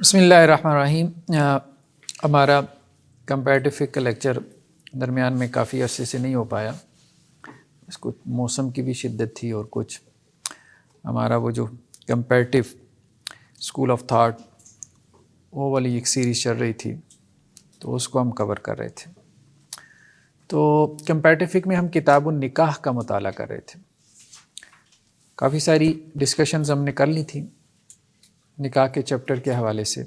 بسم اللہ الرحمن الرحیم۔ ہمارا کمپیریٹیو فقہ کا لیکچر درمیان میں کافی عرصے سے نہیں ہو پایا، اس کو موسم کی بھی شدت تھی اور کچھ ہمارا وہ جو کمپیریٹیو اسکول آف تھاٹ وہ والی ایک سیریز چل رہی تھی تو اس کو ہم کور کر رہے تھے۔ تو کمپیریٹیو فقہ میں ہم کتاب النکاح کا مطالعہ کر رہے تھے، کافی ساری ڈسکشنز ہم نے کر لی تھی نکاح کے چیپٹر کے حوالے سے۔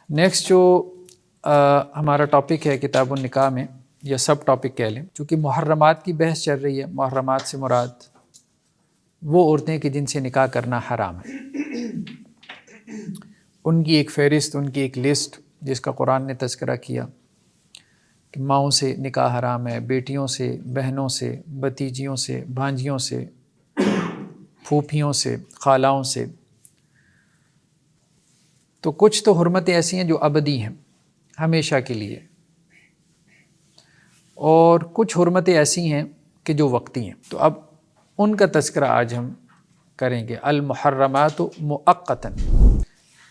نیکسٹ جو ہمارا ٹاپک ہے کتاب النکاح میں، یا سب ٹاپک کہہ لیں، چونکہ محرمات کی بحث چل رہی ہے۔ محرمات سے مراد وہ عورتیں کہ جن سے نکاح کرنا حرام ہے، ان کی ایک فہرست، ان کی ایک لسٹ جس کا قرآن نے تذکرہ کیا کہ ماؤں سے نکاح حرام ہے، بیٹیوں سے، بہنوں سے، بھتیجیوں سے، بھانجیوں سے، پھوپھیوں سے، خالاؤں سے۔ تو کچھ تو حرمتیں ایسی ہیں جو ابدی ہیں، ہمیشہ کے لیے، اور کچھ حرمتیں ایسی ہیں کہ جو وقتی ہیں۔ تو اب ان کا تذکرہ آج ہم کریں گے۔ المحرمات مؤقتاً،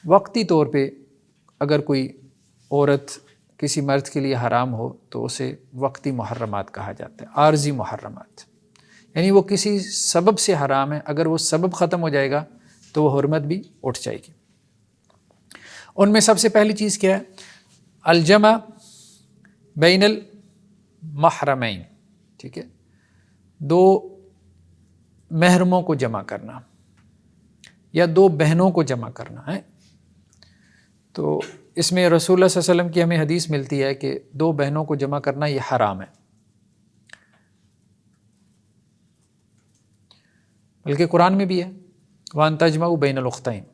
وقتی طور پہ اگر کوئی عورت کسی مرد کے لیے حرام ہو تو اسے وقتی محرمات کہا جاتا ہے، عارضی محرمات، یعنی وہ کسی سبب سے حرام ہے، اگر وہ سبب ختم ہو جائے گا تو وہ حرمت بھی اٹھ جائے گی۔ ان میں سب سے پہلی چیز کیا ہے؟ الجمع بین المحرمین، ٹھیک ہے، دو محرموں کو جمع کرنا یا دو بہنوں کو جمع کرنا ہے۔ تو اس میں رسول اللہ صلی اللہ علیہ وسلم کی ہمیں حدیث ملتی ہے کہ دو بہنوں کو جمع کرنا یہ حرام ہے، بلکہ قرآن میں بھی ہے وَأَن تَجْمَعُوا بَيْنَ الْأُخْتَيْنِ،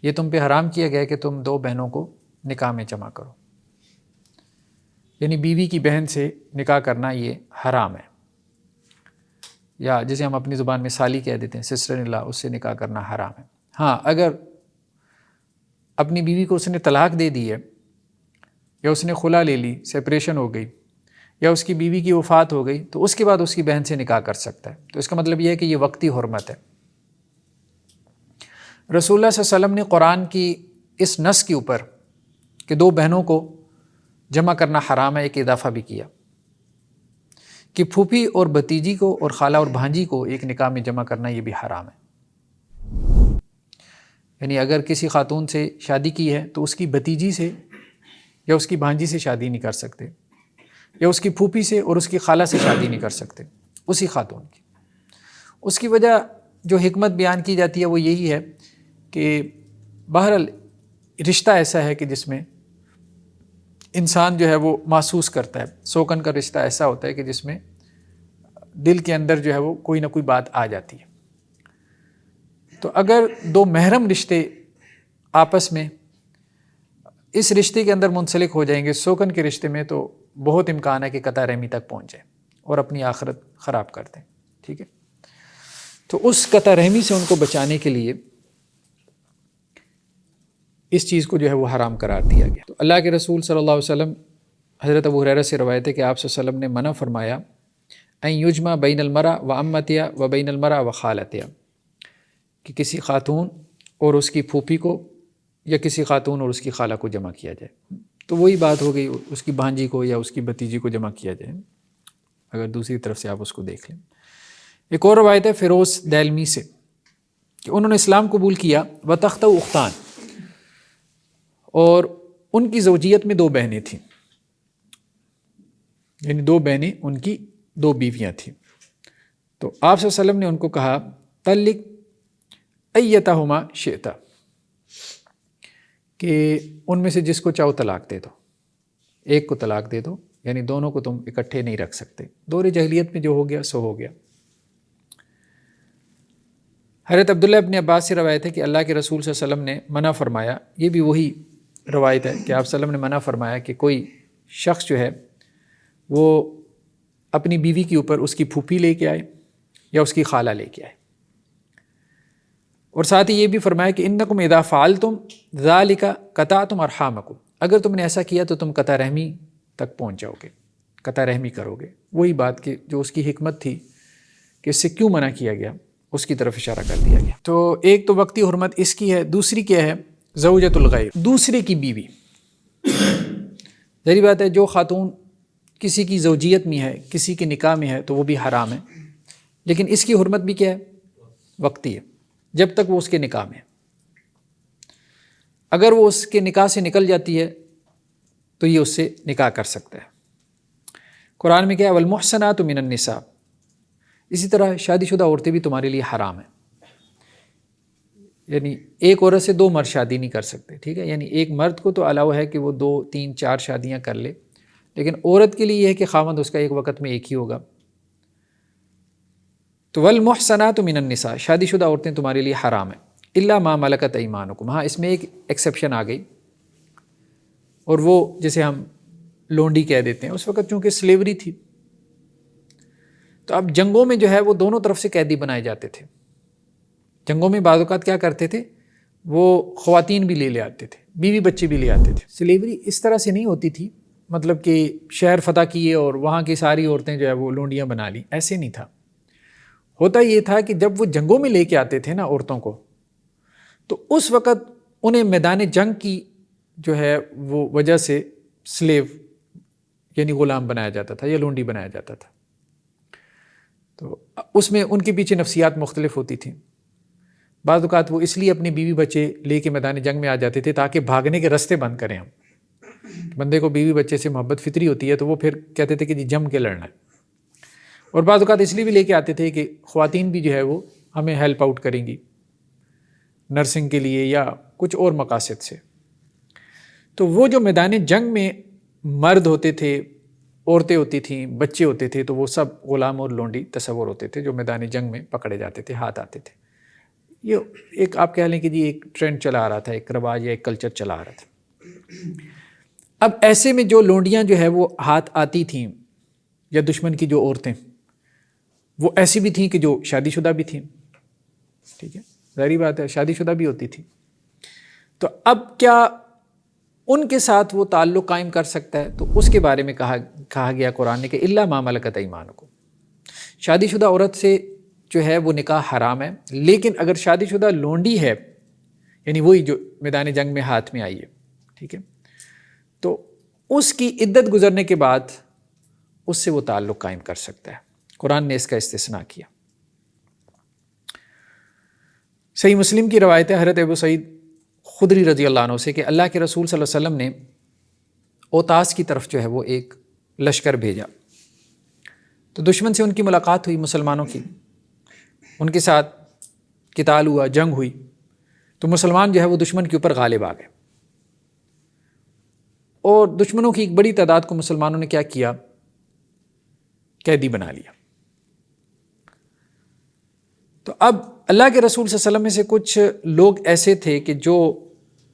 یہ تم پہ حرام کیا گیا کہ تم دو بہنوں کو نکاح میں جمع کرو، یعنی بیوی کی بہن سے نکاح کرنا یہ حرام ہے، یا جسے ہم اپنی زبان میں سالی کہہ دیتے ہیں، سسٹر ان لا، اس سے نکاح کرنا حرام ہے۔ ہاں، اگر اپنی بیوی کو اس نے طلاق دے دی ہے، یا اس نے خلا لے لی، سیپریشن ہو گئی، یا اس کی بیوی کی وفات ہو گئی، تو اس کے بعد اس کی بہن سے نکاح کر سکتا ہے۔ تو اس کا مطلب یہ ہے کہ یہ وقتی حرمت ہے۔ رسول اللہ صلی اللہ علیہ وسلم نے قرآن کی اس نص کے اوپر کہ دو بہنوں کو جمع کرنا حرام ہے ایک اضافہ بھی کیا کہ پھوپھی اور بھتیجی کو اور خالہ اور بھانجی کو ایک نکاح میں جمع کرنا یہ بھی حرام ہے۔ یعنی اگر کسی خاتون سے شادی کی ہے تو اس کی بھتیجی سے یا اس کی بھانجی سے شادی نہیں کر سکتے، یا اس کی پھوپھی سے اور اس کی خالہ سے شادی نہیں کر سکتے اسی خاتون کی۔ اس کی وجہ جو حکمت بیان کی جاتی ہے وہ یہی ہے کہ بہرحال رشتہ ایسا ہے کہ جس میں انسان جو ہے وہ محسوس کرتا ہے، سوکن کا رشتہ ایسا ہوتا ہے کہ جس میں دل کے اندر جو ہے وہ کوئی نہ کوئی بات آ جاتی ہے۔ تو اگر دو محرم رشتے آپس میں اس رشتے کے اندر منسلک ہو جائیں گے، سوکن کے رشتے میں، تو بہت امکان ہے کہ قطع رحمی تک پہنچ جائیں اور اپنی آخرت خراب کر دیں، ٹھیک ہے۔ تو اس قطع رحمی سے ان کو بچانے کے لیے اس چیز کو جو ہے وہ حرام قرار دیا گیا۔ تو اللہ کے رسول صلی اللہ علیہ وسلم، حضرت ابو ہریرہ سے روایت ہے کہ آپ صلی اللہ علیہ وسلم نے منع فرمایا ان یجمع بین المرأ و عمتها و بین المرأ و خالتها، کہ کسی خاتون اور اس کی پھوپھی کو یا کسی خاتون اور اس کی خالہ کو جمع کیا جائے۔ تو وہی بات ہو گئی، اس کی بھانجی کو یا اس کی بھتیجی کو جمع کیا جائے، اگر دوسری طرف سے آپ اس کو دیکھ لیں۔ ایک اور روایت ہے فیروز دہلوی سے کہ انہوں نے اسلام قبول کیا وتختہ اختان، اور ان کی زوجیت میں دو بہنیں تھیں، یعنی دو بہنیں ان کی دو بیویاں تھیں۔ تو آپ صلی اللہ علیہ وسلم نے ان کو کہا طلق ایتہما شئت، کہ ان میں سے جس کو چاہو طلاق دے دو، ایک کو طلاق دے دو، یعنی دونوں کو تم اکٹھے نہیں رکھ سکتے۔ دور جاہلیت میں جو ہو گیا سو ہو گیا۔ حضرت عبداللہ ابن عباس سے روایت ہے کہ اللہ کے رسول صلی اللہ علیہ وسلم نے منع فرمایا، یہ بھی وہی روایت ہے کہ آپ صلی اللہ علیہ وسلم نے منع فرمایا کہ کوئی شخص جو ہے وہ اپنی بیوی کے اوپر اس کی پھوپھی لے کے آئے یا اس کی خالہ لے کے آئے، اور ساتھ ہی یہ بھی فرمایا کہ انکم اذا فعلتم ذلک قطعتم ارحامکم، اگر تم نے ایسا کیا تو تم قطع رحمی تک پہنچ جاؤ گے، قطع رحمی کرو گے۔ وہی بات کہ جو اس کی حکمت تھی کہ اس سے کیوں منع کیا گیا، اس کی طرف اشارہ کر دیا گیا۔ تو ایک تو وقتی حرمت اس کی ہے، دوسری کیا ہے زوجۃ الغیر، دوسرے کی بیوی. ظاہری بات ہے جو خاتون کسی کی زوجیت میں ہے، کسی کے نکاح میں ہے، تو وہ بھی حرام ہے، لیکن اس کی حرمت بھی کیا ہے؟ وقتی ہے، جب تک وہ اس کے نکاح میں ہے. اگر وہ اس کے نکاح سے نکل جاتی ہے تو یہ اس سے نکاح کر سکتا ہے. قرآن میں کیا ہے؟ والمحصنات من النساء. اسی طرح شادی شدہ عورتیں بھی تمہارے لیے حرام ہیں. یعنی ایک عورت سے دو مرد شادی نہیں کر سکتے، ٹھیک ہے؟ یعنی ایک مرد کو تو الاؤ ہے کہ وہ 2 3 4 شادیاں کر لے، لیکن عورت کے لیے یہ ہے کہ خاوند اس کا ایک وقت میں ایک ہی ہوگا. تو والمحصنات من النساء، شادی شدہ عورتیں تمہارے لیے حرام ہیں، الا ما ملکت ایمانکم. ہاں اس میں ایک ایکسیپشن آ گئی، اور وہ جسے ہم لونڈی کہہ دیتے ہیں. اس وقت چونکہ سلیوری تھی، تو اب جنگوں میں جو ہے وہ دونوں طرف سے قیدی بنائے جاتے تھے. جنگوں میں بعض اوقات کیا کرتے تھے؟ وہ خواتین بھی لے آتے تھے، بیوی بچے بھی لے آتے تھے. سلیوری اس طرح سے نہیں ہوتی تھی، مطلب کہ شہر فتح کیے اور وہاں کی ساری عورتیں جو ہے وہ لونڈیاں بنا لیں، ایسے نہیں تھا. ہوتا یہ تھا کہ جب وہ جنگوں میں لے کے آتے تھے نا عورتوں کو، تو اس وقت انہیں میدان جنگ کی جو ہے وہ وجہ سے سلیو یعنی غلام بنایا جاتا تھا یا لونڈی بنایا جاتا تھا. تو اس میں ان کے پیچھے نفسیات مختلف ہوتی تھیں. بعض اوقات وہ اس لیے اپنی بیوی بچے لے کے میدان جنگ میں آ جاتے تھے تاکہ بھاگنے کے راستے بند کریں. ہم بندے کو بیوی بچے سے محبت فطری ہوتی ہے، تو وہ پھر کہتے تھے کہ جی جم کے لڑنا ہے. اور بعض اوقات اس لیے بھی لے کے آتے تھے کہ خواتین بھی جو ہے وہ ہمیں ہیلپ آؤٹ کریں گی نرسنگ کے لیے یا کچھ اور مقاصد سے. تو وہ جو میدان جنگ میں مرد ہوتے تھے، عورتیں ہوتی تھیں، بچے ہوتے تھے، تو وہ سب غلام اور لونڈی تصور ہوتے تھے جو میدان جنگ میں پکڑے جاتے تھے، ہاتھ آتے تھے. یہ ایک آپ کہہ لیں کہ جی ایک ٹرینڈ چلا آ رہا تھا، ایک رواج یا ایک کلچر چلا آ رہا تھا. اب ایسے میں جو لونڈیاں جو ہے وہ ہاتھ آتی تھیں یا دشمن کی جو عورتیں، وہ ایسی بھی تھیں کہ جو شادی شدہ بھی تھیں. ٹھیک ہے، ظاہری بات ہے شادی شدہ بھی ہوتی تھی. تو اب کیا ان کے ساتھ وہ تعلق قائم کر سکتا ہے؟ تو اس کے بارے میں کہا گیا قرآن نے کہ الا ما ملکت ایمانکم. شادی شدہ عورت سے جو ہے وہ نکاح حرام ہے، لیکن اگر شادی شدہ لونڈی ہے، یعنی وہی جو میدان جنگ میں ہاتھ میں آئی ہے، ٹھیک ہے، تو اس کی عدت گزرنے کے بعد اس سے وہ تعلق قائم کر سکتا ہے. قرآن نے اس کا استثناء کیا. صحیح مسلم کی روایت ہے حضرت ابو سعید خدری رضی اللہ عنہ سے کہ اللہ کے رسول صلی اللہ علیہ وسلم نے اوتاس کی طرف جو ہے وہ ایک لشکر بھیجا. تو دشمن سے ان کی ملاقات ہوئی، مسلمانوں کی، ان کے ساتھ قتال ہوا، جنگ ہوئی. تو مسلمان جو ہے وہ دشمن کے اوپر غالب آ گئے، اور دشمنوں کی ایک بڑی تعداد کو مسلمانوں نے کیا کیا؟ قیدی بنا لیا. تو اب اللہ کے رسول صلی اللہ علیہ وسلم میں سے کچھ لوگ ایسے تھے کہ جو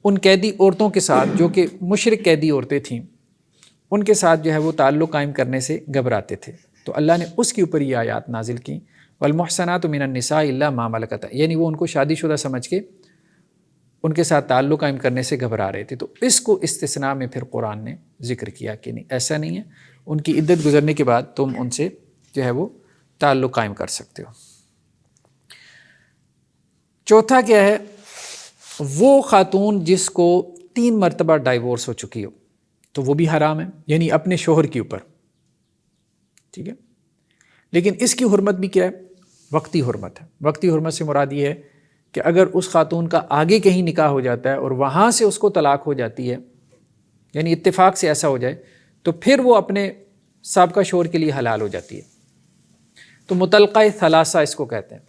ان قیدی عورتوں کے ساتھ، جو کہ مشرک قیدی عورتیں تھیں، ان کے ساتھ جو ہے وہ تعلق قائم کرنے سے گھبراتے تھے. تو اللہ نے اس کے اوپر یہ آیات نازل کی والمحصنات من النساء الا ما ملکت، یعنی وہ ان کو شادی شدہ سمجھ کے ان کے ساتھ تعلق قائم کرنے سے گھبرا رہے تھے. تو اس کو استثناء میں پھر قرآن نے ذکر کیا کہ نہیں، ایسا نہیں ہے، ان کی عدت گزرنے کے بعد تم ان سے جو ہے وہ تعلق قائم کر سکتے ہو. چوتھا کیا ہے؟ وہ خاتون جس کو 3 مرتبہ ڈائیورس ہو چکی ہو، تو وہ بھی حرام ہے، یعنی اپنے شوہر کے اوپر. ٹھیک ہے، لیکن اس کی حرمت بھی کیا ہے؟ وقتی حرمت ہے. وقتی حرمت سے مراد یہ ہے کہ اگر اس خاتون کا آگے کہیں نکاح ہو جاتا ہے اور وہاں سے اس کو طلاق ہو جاتی ہے، یعنی اتفاق سے ایسا ہو جائے، تو پھر وہ اپنے سابقہ شوہر کے لیے حلال ہو جاتی ہے. تو مطلقہ ثلاثہ اس کو کہتے ہیں.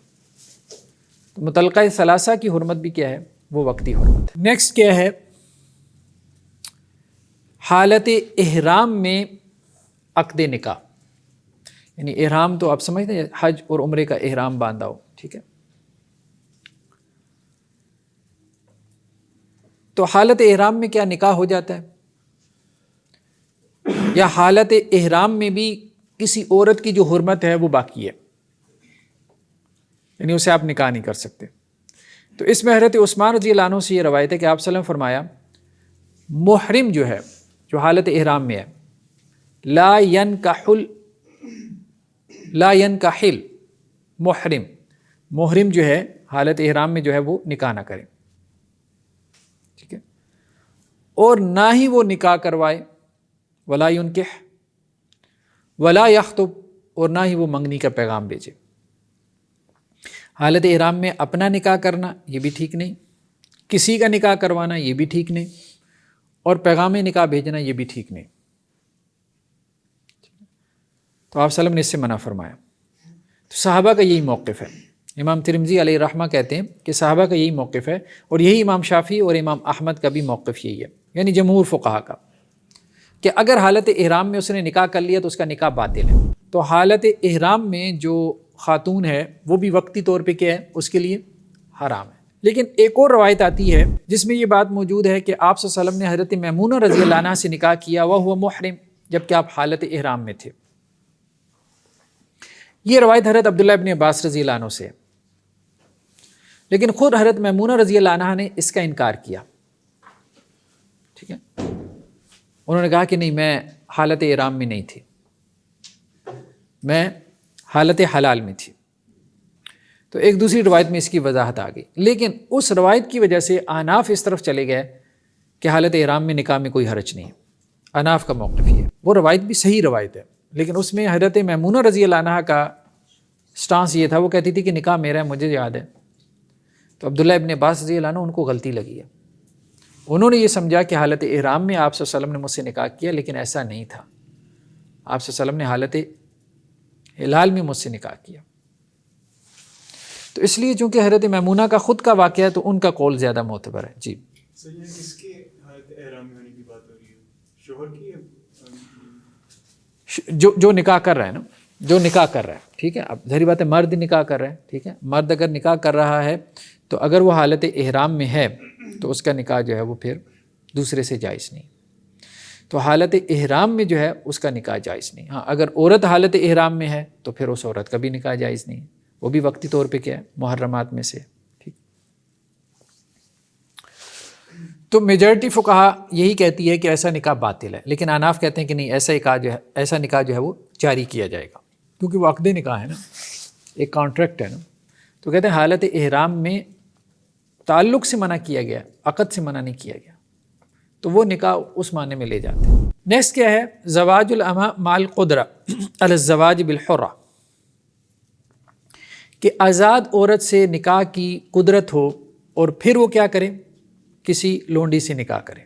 تو مطلقہ ثلاثہ کی حرمت بھی کیا ہے؟ وہ وقتی حرمت ہے. نیکسٹ کیا ہے؟ حالت احرام میں عقد نکاح. یعنی احرام تو آپ سمجھتے ہیں، حج اور عمرے کا احرام باندھا ہو، ٹھیک ہے. تو حالت احرام میں کیا نکاح ہو جاتا ہے؟ یا حالت احرام میں بھی کسی عورت کی جو حرمت ہے وہ باقی ہے، یعنی اسے آپ نکاح نہیں کر سکتے. تو اس میں حضرت عثمان رضی اللہ عنہ سے یہ روایت ہے کہ آپ صلی اللہ علیہ وسلم فرمایا محرم جو ہے، جو حالت احرام میں ہے، لا ينکحل محرم جو ہے حالت احرام میں جو ہے وہ نکاح نہ کرے. اور نہ ہی وہ نکاح کروائے، ولا ينکح ولا یخطب، اور نہ ہی وہ منگنی کا پیغام بھیجے۔ حالت احرام میں اپنا نکاح کرنا یہ بھی ٹھیک نہیں، کسی کا نکاح کروانا یہ بھی ٹھیک نہیں، اور پیغام نکاح بھیجنا یہ بھی ٹھیک نہیں۔ تو آپ وسلم نے اس سے منع فرمایا۔ تو صحابہ کا یہی موقف ہے۔ امام ترمذی علیہ رحمہ کہتے ہیں کہ صحابہ کا یہی موقف ہے، اور یہی امام شافعی اور امام احمد کا بھی موقف یہی ہے، یعنی جمہور فقہا کا، کہ اگر حالت احرام میں اس نے نکاح کر لیا تو اس کا نکاح باطل ہے۔ تو حالت احرام میں جو خاتون ہے وہ بھی وقتی طور پہ کیا ہے، اس کے لیے حرام ہے۔ لیکن ایک اور روایت آتی ہے جس میں یہ بات موجود ہے کہ آپ صلی اللہ علیہ وسلم نے حضرت میمونہ رضی اللہ عنہا سے نکاح کیا وہو محرم، جبکہ آپ حالت احرام میں تھے۔ یہ روایت حضرت عبداللہ ابن عباس رضی اللہ عنہ سے ہے، لیکن خود حضرت میمونہ رضی اللہ عنہا نے اس کا انکار کیا۔ ٹھیک ہے، انہوں نے کہا کہ نہیں، میں حالت احرام میں نہیں تھی، میں حالت حلال میں تھی۔ تو ایک دوسری روایت میں اس کی وضاحت آ گئی، لیکن اس روایت کی وجہ سے احناف اس طرف چلے گئے کہ حالت احرام میں نکاح میں کوئی حرج نہیں ہے۔ احناف کا موقف یہ ہے، وہ روایت بھی صحیح روایت ہے، لیکن اس میں حضرت میمونہ رضی اللہ عنہا کا سٹانس یہ تھا، وہ کہتی تھی کہ نکاح میرا ہے، مجھے یاد ہے۔ تو عبداللہ ابن عباس رضی اللہ عنہ ان کو غلطی لگی ہے، انہوں نے یہ سمجھا کہ حالت احرام میں آپ صلی اللہ علیہ وسلم نے مجھ سے نکاح کیا، لیکن ایسا نہیں تھا، آپ صلی اللہ علیہ وسلم نے حالت حلال میں مجھ سے نکاح کیا۔ تو اس لیے چونکہ حضرت میمونہ کا خود کا واقعہ ہے تو ان کا قول زیادہ معتبر ہے۔ جی، کس کی حالت احرام میں ہونے کی بات ہو رہی ہے؟ شوہر کی؟ جو نکاح کر رہا ہے نا، جو نکاح کر رہا ہے، ٹھیک ہے، اب ظاہری بات ہے مرد نکاح کر رہا ہے، ٹھیک ہے، مرد اگر نکاح کر رہا ہے تو اگر وہ حالت احرام میں ہے تو اس کا نکاح جو ہے وہ پھر دوسرے سے جائز نہیں۔ تو حالت احرام میں جو ہے اس کا نکاح جائز نہیں۔ ہاں، اگر عورت حالت احرام میں ہے تو پھر اس عورت کا بھی نکاح جائز نہیں، وہ بھی وقتی طور پہ کیا ہے، محرمات میں سے۔ ٹھیک، تو میجورٹی فقہا یہی کہتی ہے کہ ایسا نکاح باطل ہے، لیکن احناف کہتے ہیں کہ نہیں، ایسا نکاح جو ہے وہ جاری کیا جائے گا، کیونکہ وہ عقد نکاح ہے نا، ایک کانٹریکٹ ہے نا۔ تو کہتے ہیں حالت احرام میں تعلق سے منع کیا گیا، عقد سے منع نہیں کیا گیا، تو وہ نکاح اس معنی میں لے جاتے ہیں۔ نیکسٹ کیا ہے، زواج الامہ مال قدرہ علی الزواج بالحرہ، کہ آزاد عورت سے نکاح کی قدرت ہو اور پھر وہ کیا کرے، کسی لونڈی سے نکاح کرے۔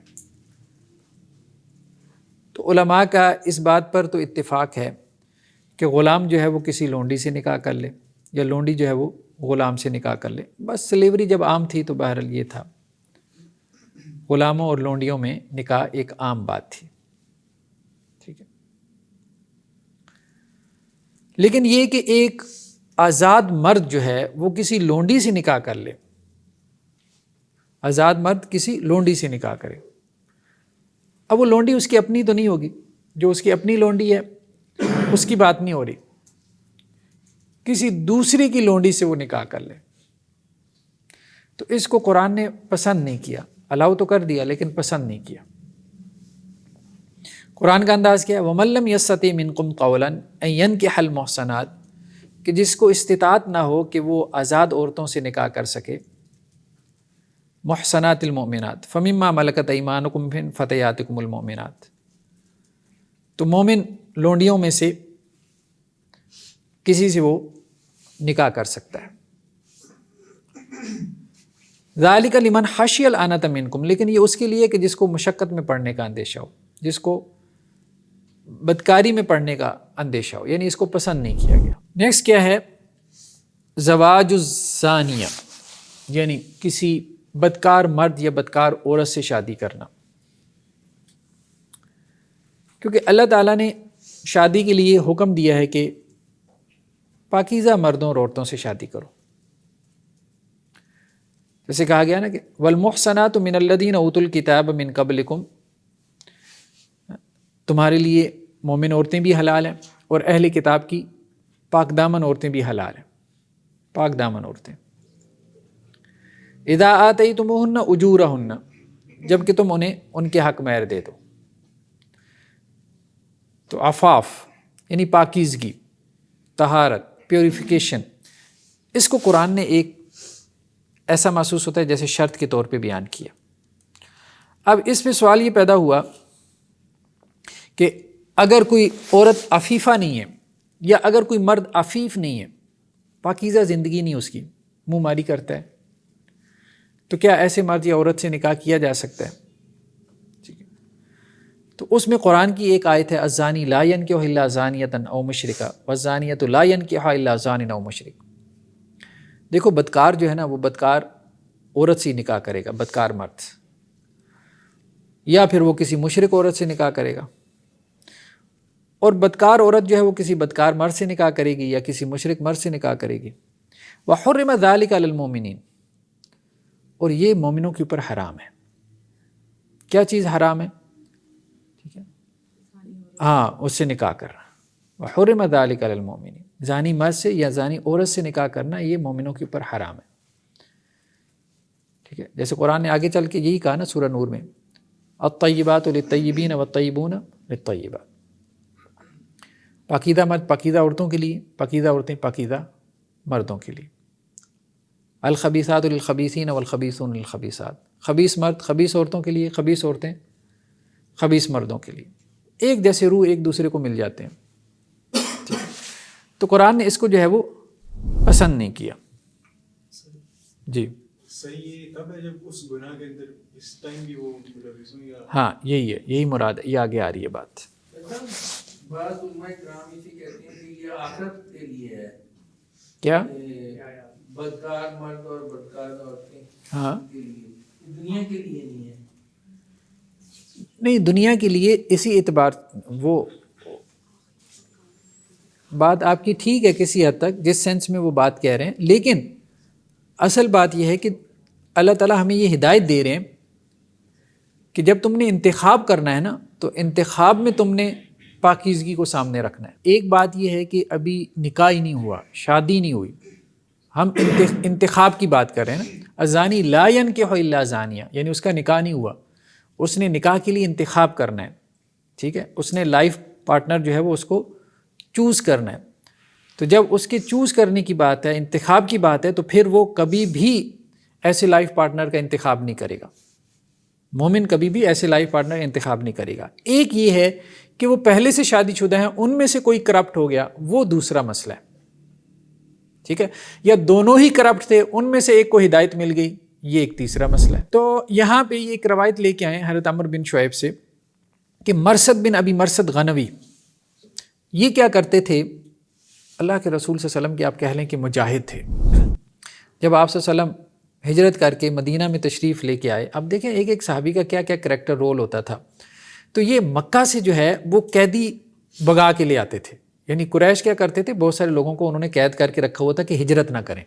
تو علماء کا اس بات پر تو اتفاق ہے کہ غلام جو ہے وہ کسی لونڈی سے نکاح کر لے، یا لونڈی جو ہے وہ غلام سے نکاح کر لے۔ بس سلیوری جب عام تھی تو بہرحال یہ تھا، غلاموں اور لونڈیوں میں نکاح ایک عام بات تھی، ٹھیک ہے۔ لیکن یہ کہ ایک آزاد مرد جو ہے وہ کسی لونڈی سے نکاح کر لے، آزاد مرد کسی لونڈی سے نکاح کرے، اب وہ لونڈی اس کی اپنی تو نہیں ہوگی، جو اس کی اپنی لونڈی ہے اس کی بات نہیں ہو رہی، کسی دوسری کی لونڈی سے وہ نکاح کر لے، تو اس کو قرآن نے پسند نہیں کیا، الاؤ تو کر دیا لیکن پسند نہیں کیا۔ قرآن کا انداز کیا ہے، وَمَن لَّمْ يَسْتَطِعْ مِنكُمْ قَوْلًا أَن يَنكِحَ الْمُحْصَنَاتِ، کہ جس کو استطاعت نہ ہو کہ وہ آزاد عورتوں سے نکاح کر سکے، محصنات المؤمنات فمما ملکت ایمانکم من فتیاتکم المؤمنات، تو مومن لونڈیوں میں سے کسی سے وہ نکاح کر سکتا ہے۔ ذالک لمن خشی العنۃ منکم، لیکن یہ اس کے لیے کہ جس کو مشقت میں پڑنے کا اندیشہ ہو، جس کو بدکاری میں پڑنے کا اندیشہ ہو، یعنی اس کو پسند نہیں کیا گیا۔ نیکسٹ کیا ہے، زواج الزانیہ، یعنی کسی بدکار مرد یا بدکار عورت سے شادی کرنا، کیونکہ اللہ تعالیٰ نے شادی کے لیے حکم دیا ہے کہ پاکیزہ مردوں اور عورتوں سے شادی کرو، جیسے کہا گیا نا کہ والمحصنات من الذین اوتوا الکتاب من قبلکم، تمہارے لیے مومن عورتیں بھی حلال ہیں اور اہل کتاب کی پاک دامن عورتیں بھی حلال ہیں، پاک دامن عورتیں۔ اذا آتیتموہن اجورہن، جب کہ تم انہیں ان کے حق مہر دے دو۔ تو عفاف یعنی پاکیزگی، طہارت، پیوریفیکیشن، اس کو قرآن نے ایک ایسا محسوس ہوتا ہے جیسے شرط کے طور پہ بیان کیا۔ اب اس پہ سوال یہ پیدا ہوا کہ اگر کوئی عورت عفیفہ نہیں ہے یا اگر کوئی مرد عفیف نہیں ہے، پاکیزہ زندگی نہیں اس کی، منہ ماری کرتا ہے، تو کیا ایسے مرد یا عورت سے نکاح کیا جا سکتا ہے؟ ٹھیک ہے، تو اس میں قرآن کی ایک آیت ہے الزانی لا ینکح الا زانیۃ او مشرکہ والزانیۃ لا ینکحها الا زان او مشرک۔ دیکھو بدکار جو ہے نا وہ بدکار عورت سے نکاح کرے گا، بدکار مرد، یا پھر وہ کسی مشرک عورت سے نکاح کرے گا، اور بدکار عورت جو ہے وہ کسی بدکار مرد سے نکاح کرے گی یا کسی مشرک مرد سے نکاح کرے گی۔ وحرم ذلک علی المؤمنین، اور یہ مومنوں کے اوپر حرام ہے۔ کیا چیز حرام ہے؟ ٹھیک ہے، ہاں، اس سے نکاح کرنا۔ وحرم ذلک علی المؤمنین، زانی مرد سے یا زانی عورت سے نکاح کرنا یہ مومنوں کے اوپر حرام ہے۔ ٹھیک ہے، جیسے قرآن نے آگے چل کے یہی کہا نا سورہ نور میں، الطیبات للطیبین والطیبون للطیبات، پاکیزہ مرد پاکیزہ عورتوں کے لیے، پاکیزہ عورتیں پاکیزہ مردوں کے لیے۔ الخبیثات للخبیثین والخبیثون للخبیثات، خبیث مرد خبیث عورتوں کے لیے، خبیث عورتیں خبیث مردوں کے لیے، ایک جیسے روح ایک دوسرے کو مل جاتے ہیں۔ تو قرآن نے اس کو جو ہے وہ پسند نہیں کیا۔ جی صحیح یہ تب ہے جب اس گناہ کے اندر اس ٹائم بھی وہ ملوث ہوں، یا ہاں یہی ہے، یہی مراد ہے، یہ آگے آ رہی ہے بات۔ بعض علماء کرام اسی کہتے ہیں کہ یہ آخرت کے لیے ہے، کیا؟ بدکار مرد اور بدکار عورتیں ہاں کے لیے، دنیا کے لیے نہیں ہے۔ نہیں، دنیا کے لیے اسی اعتبار وہ بات آپ کی ٹھیک ہے کسی حد تک، جس سینس میں وہ بات کہہ رہے ہیں، لیکن اصل بات یہ ہے کہ اللہ تعالیٰ ہمیں یہ ہدایت دے رہے ہیں کہ جب تم نے انتخاب کرنا ہے نا تو انتخاب میں تم نے پاکیزگی کو سامنے رکھنا ہے۔ ایک بات یہ ہے کہ ابھی نکاح ہی نہیں ہوا، شادی نہیں ہوئی، ہم انتخاب کی بات کر رہے ہیں نا۔ الزانی لا ینکح الا زانیہ، یعنی اس کا نکاح نہیں ہوا، اس نے نکاح کے لیے انتخاب کرنا ہے، ٹھیک ہے، اس نے لائف پارٹنر جو ہے وہ اس کو چوز کرنا ہے۔ تو جب اس کے چوز کرنے کی بات ہے، انتخاب کی بات ہے، تو پھر وہ کبھی بھی ایسے لائف پارٹنر کا انتخاب نہیں کرے گا۔ مومن کبھی بھی ایسے لائف پارٹنر کا انتخاب نہیں کرے گا۔ ایک یہ ہے کہ وہ پہلے سے شادی شدہ ہیں، ان میں سے کوئی کرپٹ ہو گیا، وہ دوسرا مسئلہ ہے، ٹھیک ہے، یا دونوں ہی کرپٹ تھے، ان میں سے ایک کو ہدایت مل گئی، یہ ایک تیسرا مسئلہ ہے۔ تو یہاں پہ یہ ایک روایت لے کے آئے حضرت عمرو بن شعیب سے کہ مرثد بن ابی مرثد غنوی یہ کیا کرتے تھے، اللہ کے رسول صلی اللہ علیہ وسلم کے آپ کہہ لیں کہ مجاہد تھے۔ جب آپ صلی اللہ علیہ وسلم ہجرت کر کے مدینہ میں تشریف لے کے آئے، اب دیکھیں ایک ایک صحابی کا کیا کیا کریکٹر رول ہوتا تھا۔ تو یہ مکہ سے جو ہے وہ قیدی بگا کے لے آتے تھے، یعنی قریش کیا کرتے تھے، بہت سارے لوگوں کو انہوں نے قید کر کے رکھا ہوا تھا کہ ہجرت نہ کریں۔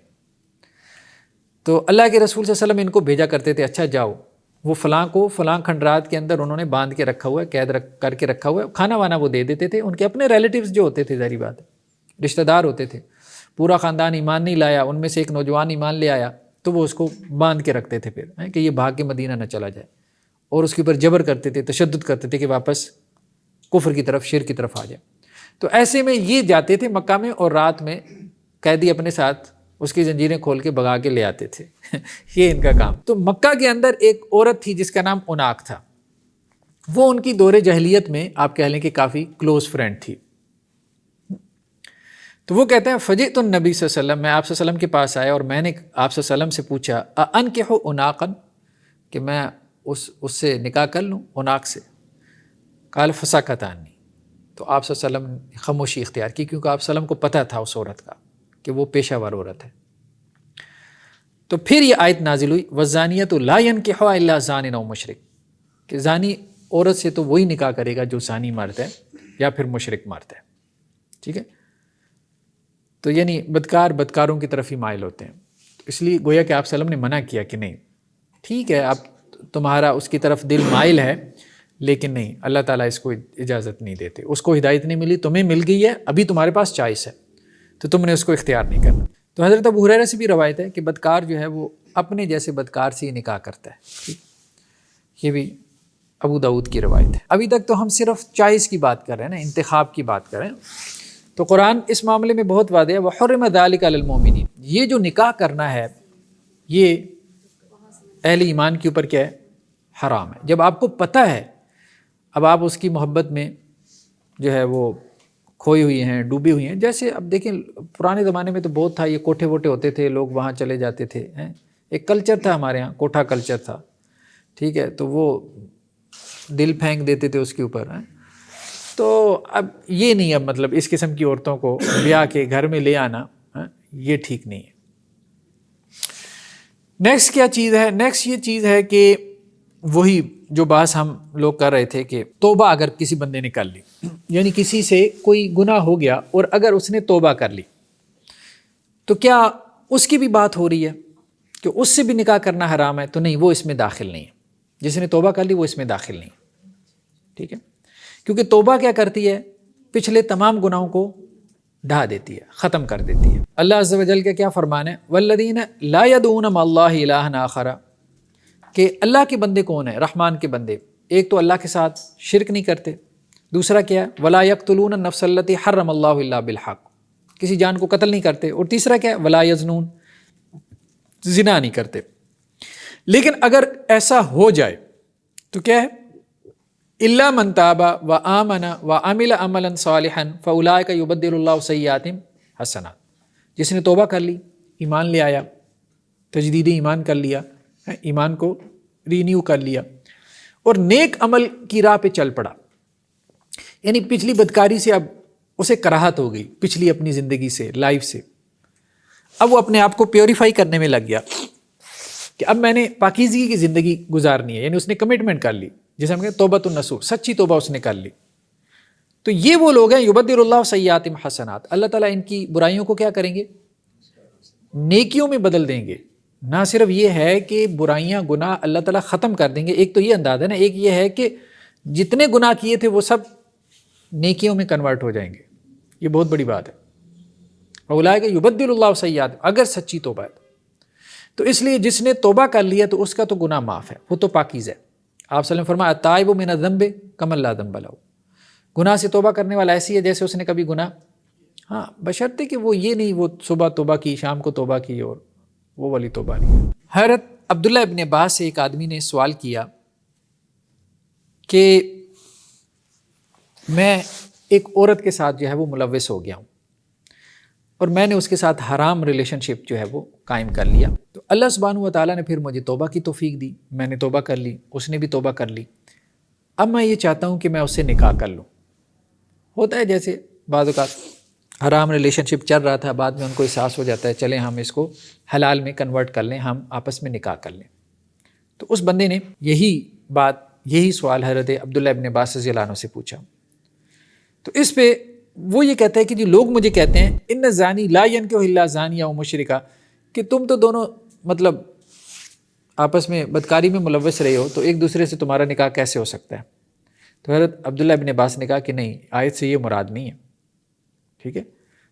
تو اللہ کے رسول صلی اللہ علیہ وسلم ان کو بھیجا کرتے تھے، اچھا جاؤ، وہ فلاں کو فلاں کھنڈرات کے اندر انہوں نے باندھ کے رکھا ہوا ہے، قید کر کے رکھا ہوا ہے، کھانا وانا وہ دے دیتے تھے۔ ان کے اپنے ریلیٹیوز جو ہوتے تھے، ظاہری بات ہے، رشتہ دار ہوتے تھے، پورا خاندان ایمان نہیں لایا، ان میں سے ایک نوجوان ایمان لے آیا تو وہ اس کو باندھ کے رکھتے تھے پھر کہ یہ بھاگ کے مدینہ نہ چلا جائے، اور اس کے اوپر جبر کرتے تھے، تشدد کرتے تھے کہ واپس کفر کی طرف، شرک کی طرف آ جائے۔ تو ایسے میں یہ جاتے تھے مکہ میں، اور رات میں قیدی اپنے ساتھ اس کی زنجیریں کھول کے بگا کے لے آتے تھے یہ ان کا کام۔ تو مکہ کے اندر ایک عورت تھی جس کا نام عناق تھا، وہ ان کی دور جاہلیت میں آپ کہہ لیں کہ کافی کلوز فرینڈ تھی۔ تو وہ کہتے ہیں فجئت النبی صلی اللہ علیہ وسلم، میں آپ صلی اللہ علیہ وسلم کے پاس آیا اور میں نے آپ صلی اللہ علیہ وسلم سے پوچھا انکح عناقا، کہ میں اس سے نکاح کر لوں، عناق سے؟ قال فسکت عنی، تو آپ صلی اللہ علیہ وسلم نے خاموشی اختیار کی، کیونکہ آپ صلی اللہ علیہ وسلم کو پتہ تھا اس عورت کا کہ وہ پیشہ ور عورت ہے۔ تو پھر یہ آیت نازل ہوئی والزانیۃ لا ینکحها الا زان او مشرک، کہ زانی عورت سے تو وہی نکاح کرے گا جو زانی مرد ہے یا پھر مشرک مرد ہے، ٹھیک ہے۔ تو یعنی بدکار بدکاروں کی طرف ہی مائل ہوتے ہیں، اس لیے گویا کہ آپ صلی اللہ علیہ وسلم نے منع کیا کہ نہیں ٹھیک ہے، اب تمہارا اس کی طرف دل مائل ہے، لیکن نہیں، اللہ تعالیٰ اس کو اجازت نہیں دیتے، اس کو ہدایت نہیں ملی، تمہیں مل گئی ہے، ابھی تمہارے پاس چوائس ہے، تو تم نے اس کو اختیار نہیں کرنا۔ تو حضرت ابو ہریرہ سے بھی روایت ہے کہ بدکار جو ہے وہ اپنے جیسے بدکار سے ہی نکاح کرتا ہے، یہ بھی ابو داؤد کی روایت ہے۔ ابھی تک تو ہم صرف چوائس کی بات کر رہے ہیں نا، انتخاب کی بات کر رہے ہیں، تو قرآن اس معاملے میں بہت واضح ہے وَحُرِّمَ ذَلِكَ عَلَى الْمُؤْمِنِينَ، یہ جو نکاح کرنا ہے یہ اہل ایمان کے اوپر کیا ہے، حرام ہے. جب آپ کو پتہ ہے، اب آپ اس کی محبت میں جو ہے وہ کھوئی ہوئی ہیں، ڈوبی ہوئی ہیں. جیسے اب دیکھیں پرانے زمانے میں تو بہت تھا، یہ کوٹھے ووٹے ہوتے تھے، لوگ وہاں چلے جاتے تھے. ایک کلچر تھا ہمارے ہاں، کوٹھا کلچر تھا. ٹھیک ہے، تو وہ دل پھینک دیتے تھے اس کے اوپر. تو اب یہ نہیں، اب مطلب اس قسم کی عورتوں کو بیاہ کے گھر میں لے آنا یہ ٹھیک نہیں ہے. نیکسٹ کیا چیز ہے؟ نیکسٹ یہ چیز ہے کہ وہی جو بات ہم لوگ کر رہے تھے کہ توبہ اگر کسی بندے نے کر لی، یعنی کسی سے کوئی گناہ ہو گیا اور اگر اس نے توبہ کر لی تو کیا اس کی بھی بات ہو رہی ہے کہ اس سے بھی نکاح کرنا حرام ہے؟ تو نہیں، وہ اس میں داخل نہیں ہے. جس نے توبہ کر لی وہ اس میں داخل نہیں. ٹھیک ہے، کیونکہ توبہ کیا کرتی ہے؟ پچھلے تمام گناہوں کو ڈھا دیتی ہے، ختم کر دیتی ہے. اللہ عز و جل کا کیا فرمان ہے؟ والذین لا يدعون مع اللہ الہا آخر، کہ اللہ کے بندے کون ہیں؟ رحمان کے بندے. ایک تو اللہ کے ساتھ شرک نہیں کرتے، دوسرا کیا ہے؟ ولا یقتلون النفس التی حرم اللہ الا بالحق، کسی جان کو قتل نہیں کرتے. اور تیسرا کیا ہے؟ ولا یزنون، زنا نہیں کرتے. لیکن اگر ایسا ہو جائے تو کیا ہے؟ الا من تاب وآمن وعمل عملا صالحا فاولئک یبدل اللہ سیئاتہم حسنات. جس نے توبہ کر لی، ایمان لے آیا، تجدید ایمان کر لیا، ایمان کو رینیو کر لیا اور نیک عمل کی راہ پہ چل پڑا، یعنی پچھلی بدکاری سے اب اسے کراہت ہو گئی، پچھلی اپنی زندگی سے، لائف سے. اب وہ اپنے آپ کو پیوریفائی کرنے میں لگ گیا کہ اب میں نے پاکیزگی کی زندگی گزارنی ہے. یعنی اس نے کمٹمنٹ کر لی، جسے ہم کہتے ہیں توبۃ النصوح، سچی توبہ اس نے کر لی. تو یہ وہ لوگ ہیں یبدل اللہ سیئاتہم حسنات، اللہ تعالیٰ ان کی برائیوں کو کیا کریں گے؟ نیکیوں میں بدل دیں گے. نہ صرف یہ ہے کہ برائیاں گناہ اللہ تعالیٰ ختم کر دیں گے، ایک تو یہ انداز ہے نا، ایک یہ ہے کہ جتنے گناہ کیے تھے وہ سب نیکیوں میں کنورٹ ہو جائیں گے. یہ بہت بڑی بات ہے. اولئک یبدل اللہ سیئات، اگر سچی توبہ ہے تو. اس لیے جس نے توبہ کر لیا تو اس کا تو گناہ معاف ہے، وہ تو پاکیزہ ہے. آپ صلی اللہ علیہ وسلم فرمایا التائب من الذنب کمن لا ذنب لہ، گناہ سے توبہ کرنے والا ایسی ہے جیسے اس نے کبھی گناہ، ہاں بشرطے کہ وہ یہ نہیں وہ صبح توبہ کی، شام کو توبہ کی، اور وہ والی توبہ نہیں. حضرت عبداللہ ابن عباس سے ایک آدمی نے سوال کیا کہ میں ایک عورت کے ساتھ جو ہے وہ ملوث ہو گیا ہوں اور میں نے اس کے ساتھ حرام ریلیشن شپ جو ہے وہ قائم کر لیا. تو اللہ سبحانہ و تعالیٰ نے پھر مجھے توبہ کی توفیق دی، میں نے توبہ کر لی، اس نے بھی توبہ کر لی. اب میں یہ چاہتا ہوں کہ میں اس سے نکاح کر لوں. ہوتا ہے جیسے بعض اوقات حرام ریلیشن شپ چل رہا تھا، بعد میں ان کو احساس ہو جاتا ہے چلیں ہم اس کو حلال میں کنورٹ کر لیں، ہم آپس میں نکاح کر لیں. تو اس بندے نے یہی سوال حضرت عبداللہ ابن عباس رضی اللہ عنہ سے پوچھا. تو اس پہ وہ یہ کہتا ہے کہ جو لوگ مجھے کہتے ہیں ان زانی لا ینکح الا زانیہ و مشرکہ، کہ تم تو دونوں مطلب آپس میں بدکاری میں ملوث رہے ہو، تو ایک دوسرے سے تمہارا نکاح کیسے ہو سکتا ہے؟ تو حضرت عبداللہ ابن عباس نے کہا کہ نہیں، آیت سے یہ مراد نہیں ہے. ٹھیک ہے،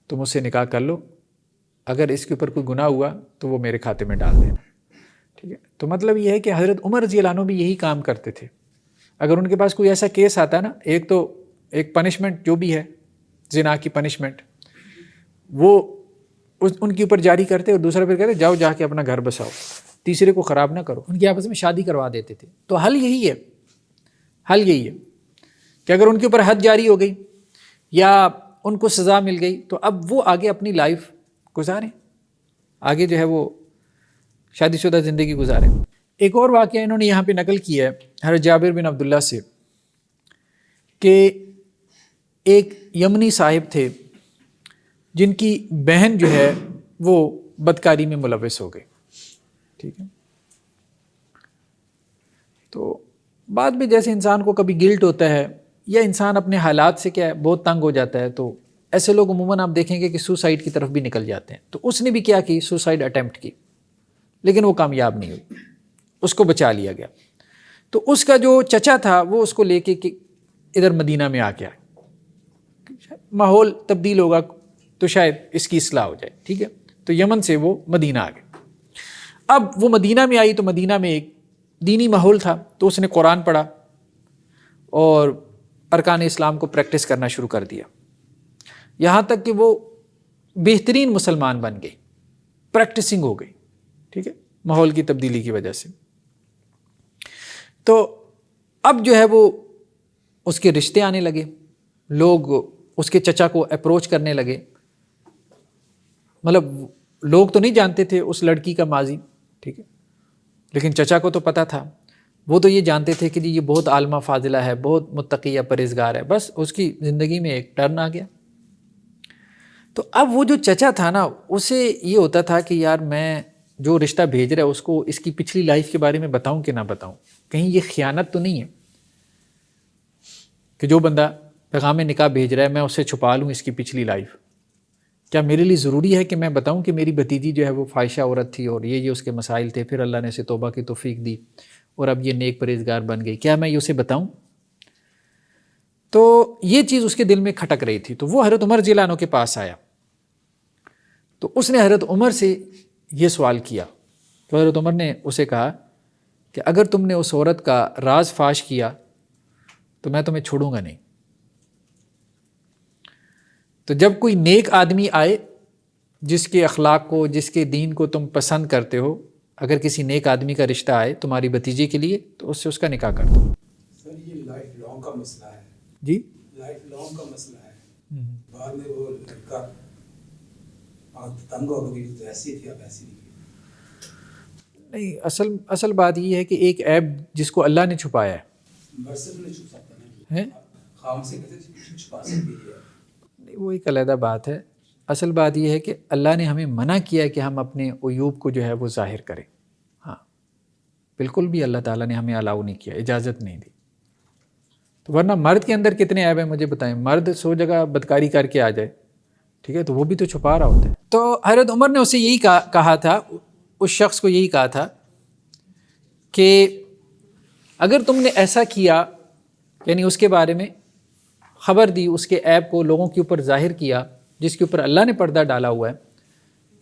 تم اس سے نکاح کر لو، اگر اس کے اوپر کوئی گناہ ہوا تو وہ میرے کھاتے میں ڈال دینا. ٹھیک ہے، تو مطلب یہ ہے کہ حضرت عمر رضی اللہ عنہ بھی یہی کام کرتے تھے. اگر ان کے پاس کوئی ایسا کیس آتا ہے نا، ایک پنشمنٹ جو بھی ہے زنا کی پنشمنٹ، وہ ان کے اوپر جاری کرتے اور دوسرا پھر کہتے جاؤ جا کے اپنا گھر بساؤ، تیسرے کو خراب نہ کرو. ان کی آپس میں شادی کروا دیتے تھے. تو حل یہی ہے کہ اگر ان کے اوپر حد جاری ہو گئی یا ان کو سزا مل گئی تو اب وہ آگے اپنی لائف گزاریں، آگے جو ہے وہ شادی شدہ زندگی گزاریں. ایک اور واقعہ انہوں نے یہاں پہ نقل کیا ہے حضرت جابر بن عبداللہ سے کہ ایک یمنی صاحب تھے جن کی بہن جو ہے وہ بدکاری میں ملوث ہو گئی. ٹھیک ہے، تو بعد میں جیسے انسان کو کبھی گلٹ ہوتا ہے یا انسان اپنے حالات سے کیا ہے بہت تنگ ہو جاتا ہے، تو ایسے لوگ عموماً آپ دیکھیں گے کہ سوسائڈ کی طرف بھی نکل جاتے ہیں. تو اس نے بھی کیا کی، سوسائڈ اٹیمپٹ کی، لیکن وہ کامیاب نہیں ہوئی، اس کو بچا لیا گیا. تو اس کا جو چچا تھا وہ اس کو لے کے ادھر مدینہ میں آ گیا، ماحول تبدیل ہوگا تو شاید اس کی اصلاح ہو جائے. ٹھیک ہے، تو یمن سے وہ مدینہ آ گئے. اب وہ مدینہ میں آئی تو مدینہ میں ایک دینی ماحول تھا، تو اس نے قرآن پڑھا اور ارکان اسلام کو پریکٹس کرنا شروع کر دیا، یہاں تک کہ وہ بہترین مسلمان بن گئی، پریکٹسنگ ہو گئی. ٹھیک ہے، ماحول کی تبدیلی کی وجہ سے. تو اب جو ہے وہ اس کے رشتے آنے لگے، لوگ اس کے چچا کو اپروچ کرنے لگے. مطلب لوگ تو نہیں جانتے تھے اس لڑکی کا ماضی، ٹھیک ہے، لیکن چچا کو تو پتہ تھا. وہ تو یہ جانتے تھے کہ جی یہ بہت عالمہ فاضلہ ہے، بہت متقیہ پرہیزگار ہے. بس اس کی زندگی میں ایک ٹرن آ گیا. تو اب وہ جو چچا تھا نا، اسے یہ ہوتا تھا کہ یار میں جو رشتہ بھیج رہا ہے اس کو اس کی پچھلی لائف کے بارے میں بتاؤں کہ نہ بتاؤں، کہیں یہ خیانت تو نہیں ہے کہ جو بندہ پیغام نکاح بھیج رہا ہے میں اسے چھپا لوں اس کی پچھلی لائف. کیا میرے لیے ضروری ہے کہ میں بتاؤں کہ میری بھتیجی جو ہے وہ فاحشہ عورت تھی اور یہ اس کے مسائل تھے، پھر اللہ نے اسے توبہ کی توفیق دی اور اب یہ نیک پرہیزگار بن گئی، کیا میں یہ اسے بتاؤں؟ تو یہ چیز اس کے دل میں کھٹک رہی تھی. تو وہ حضرت عمر رضی اللہ عنہ کے پاس آیا، تو اس نے حضرت عمر سے یہ سوال کیا. تو حضرت عمر نے اسے کہا کہ اگر تم نے اس عورت کا راز فاش کیا تو میں تمہیں چھوڑوں گا نہیں. تو جب کوئی نیک آدمی آئے جس کے اخلاق کو، جس کے دین کو تم پسند کرتے ہو، اگر کسی نیک آدمی کا رشتہ آئے تمہاری بھتیجے کے لیے تو اس سے اس کا نکاح کر دو. سر یہ لائف لانگ کا مسئلہ ہے. جی لائف لانگ کا مسئلہ ہے. بعد میں وہ لڑکا تنگ ہو گئی تو ایسی تھی، اب ایسی نہیں، اصل بات یہ ہے کہ ایک عیب جس کو اللہ نے چھپایا ہے، مرسل نہیں چھپ سکتا ہیں؟ خام سے کہتے چھپا سکتی ہے. وہ ایک علیحدہ بات ہے. اصل بات یہ ہے کہ اللہ نے ہمیں منع کیا ہے کہ ہم اپنے عیوب کو جو ہے وہ ظاہر کریں. ہاں بالکل بھی اللہ تعالیٰ نے ہمیں الاؤ نہیں کیا، اجازت نہیں دی. تو ورنہ مرد کے اندر کتنے عیب ہیں مجھے بتائیں. مرد 100 جگہ بدکاری کر کے آ جائے، ٹھیک ہے، تو وہ بھی تو چھپا رہا ہوتا ہے. تو حضرت عمر نے اسے یہی کہا تھا، اس شخص کو یہی کہا تھا کہ اگر تم نے ایسا کیا، یعنی اس کے بارے میں خبر دی، اس کے عیب کو لوگوں کے اوپر ظاہر کیا جس کے اوپر اللہ نے پردہ ڈالا ہوا ہے،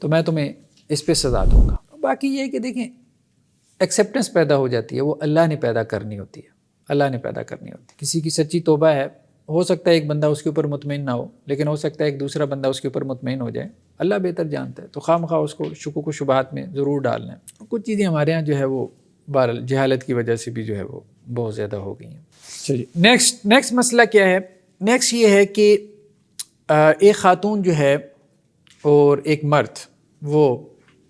تو میں تمہیں اس پہ سزا دوں گا. باقی یہ ہے کہ دیکھیں ایکسیپٹنس پیدا ہو جاتی ہے، وہ اللہ نے پیدا کرنی ہوتی ہے، اللہ نے پیدا کرنی ہوتی ہے. کسی کی سچی توبہ ہے، ہو سکتا ہے ایک بندہ اس کے اوپر مطمئن نہ ہو، لیکن ہو سکتا ہے ایک دوسرا بندہ اس کے اوپر مطمئن ہو جائے. اللہ بہتر جانتا ہے. تو خواہ مخواہ اس کو شکوک و شبہات میں ضرور ڈالنا ہے. کچھ چیزیں ہمارے ہاں جو ہے وہ بہرحال جہالت کی وجہ سے بھی جو ہے وہ بہت زیادہ ہو گئی ہیں. چلیے نیکسٹ مسئلہ کیا ہے؟ نیکسٹ یہ ہے کہ ایک خاتون جو ہے اور ایک مرد وہ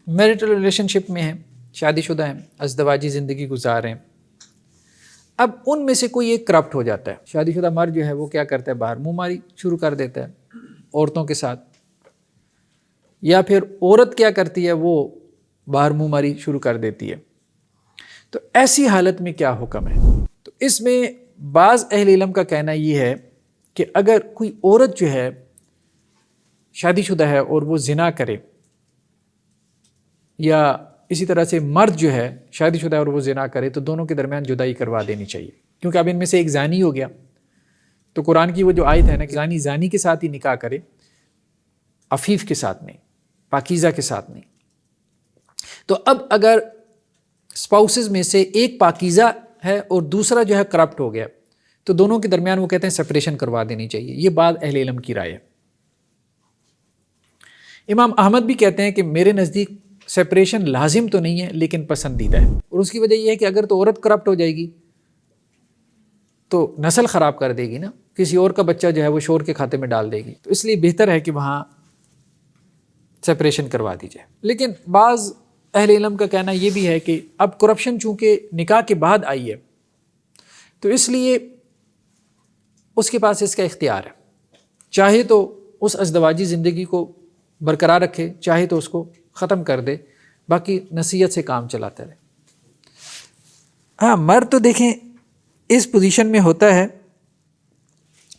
میرٹل ریلیشن شپ میں ہیں، شادی شدہ ہیں، ازدواجی زندگی گزار رہے ہیں. اب ان میں سے کوئی ایک کرپٹ ہو جاتا ہے. شادی شدہ مرد جو ہے وہ کیا کرتا ہے، باہر منہ ماری شروع کر دیتا ہے عورتوں کے ساتھ، یا پھر عورت کیا کرتی ہے، وہ باہر منہ ماری شروع کر دیتی ہے. تو ایسی حالت میں کیا حکم ہے؟ تو اس میں بعض اہل علم کا کہنا یہ ہے کہ اگر کوئی عورت جو ہے شادی شدہ ہے اور وہ زنا کرے، یا اسی طرح سے مرد جو ہے شادی شدہ ہے اور وہ زنا کرے، تو دونوں کے درمیان جدائی کروا دینی چاہیے. کیونکہ اب ان میں سے ایک زانی ہو گیا، تو قرآن کی وہ جو آیت ہے نا کہ زانی کے ساتھ ہی نکاح کرے، عفیف کے ساتھ نہیں، پاکیزہ کے ساتھ نہیں. تو اب اگر اسپاؤسز میں سے ایک پاکیزہ ہے اور دوسرا جو ہے کرپٹ ہو گیا، تو دونوں کے درمیان وہ کہتے ہیں سپریشن کروا دینی چاہیے. یہ بعض اہل علم کی رائے ہے. امام احمد بھی کہتے ہیں کہ میرے نزدیک سپریشن لازم تو نہیں ہے لیکن پسندیدہ ہے. اور اس کی وجہ یہ ہے کہ اگر تو عورت کرپٹ ہو جائے گی تو نسل خراب کر دے گی نا، کسی اور کا بچہ جو ہے وہ شور کے کھاتے میں ڈال دے گی. تو اس لیے بہتر ہے کہ وہاں سپریشن کروا دی جائے. لیکن بعض اہل علم کا کہنا یہ بھی ہے کہ اب کرپشن چونکہ نکاح کے بعد آئی ہے، تو اس لیے اس کے پاس اس کا اختیار ہے، چاہے تو اس ازدواجی زندگی کو برقرار رکھے، چاہے تو اس کو ختم کر دے، باقی نصیحت سے کام چلاتا رہے. ہاں مرد تو دیکھیں اس پوزیشن میں ہوتا ہے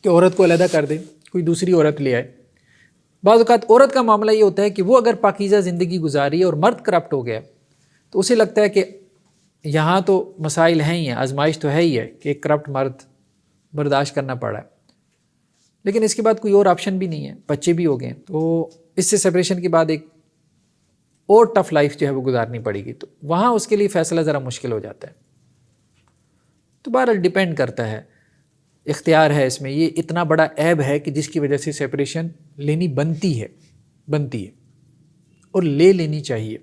کہ عورت کو علیحدہ کر دے، کوئی دوسری عورت لے آئے. بعض اوقات عورت کا معاملہ یہ ہوتا ہے کہ وہ اگر پاکیزہ زندگی گزاری ہے اور مرد کرپٹ ہو گیا، تو اسے لگتا ہے کہ یہاں تو مسائل ہیں ہی ہیں، آزمائش تو ہے ہی ہے کہ ایک کرپٹ مرد برداشت کرنا پڑا ہے، لیکن اس کے بعد کوئی اور آپشن بھی نہیں ہے، بچے بھی ہو گئے، تو اس سے سپریشن کے بعد ایک اور ٹف لائف جو ہے وہ گزارنی پڑے گی. تو وہاں اس کے لیے فیصلہ ذرا مشکل ہو جاتا ہے. تو بہرحال ڈیپینڈ کرتا ہے، اختیار ہے اس میں. یہ اتنا بڑا عیب ہے کہ جس کی وجہ سے سپریشن لینی بنتی ہے اور لے لینی چاہیے.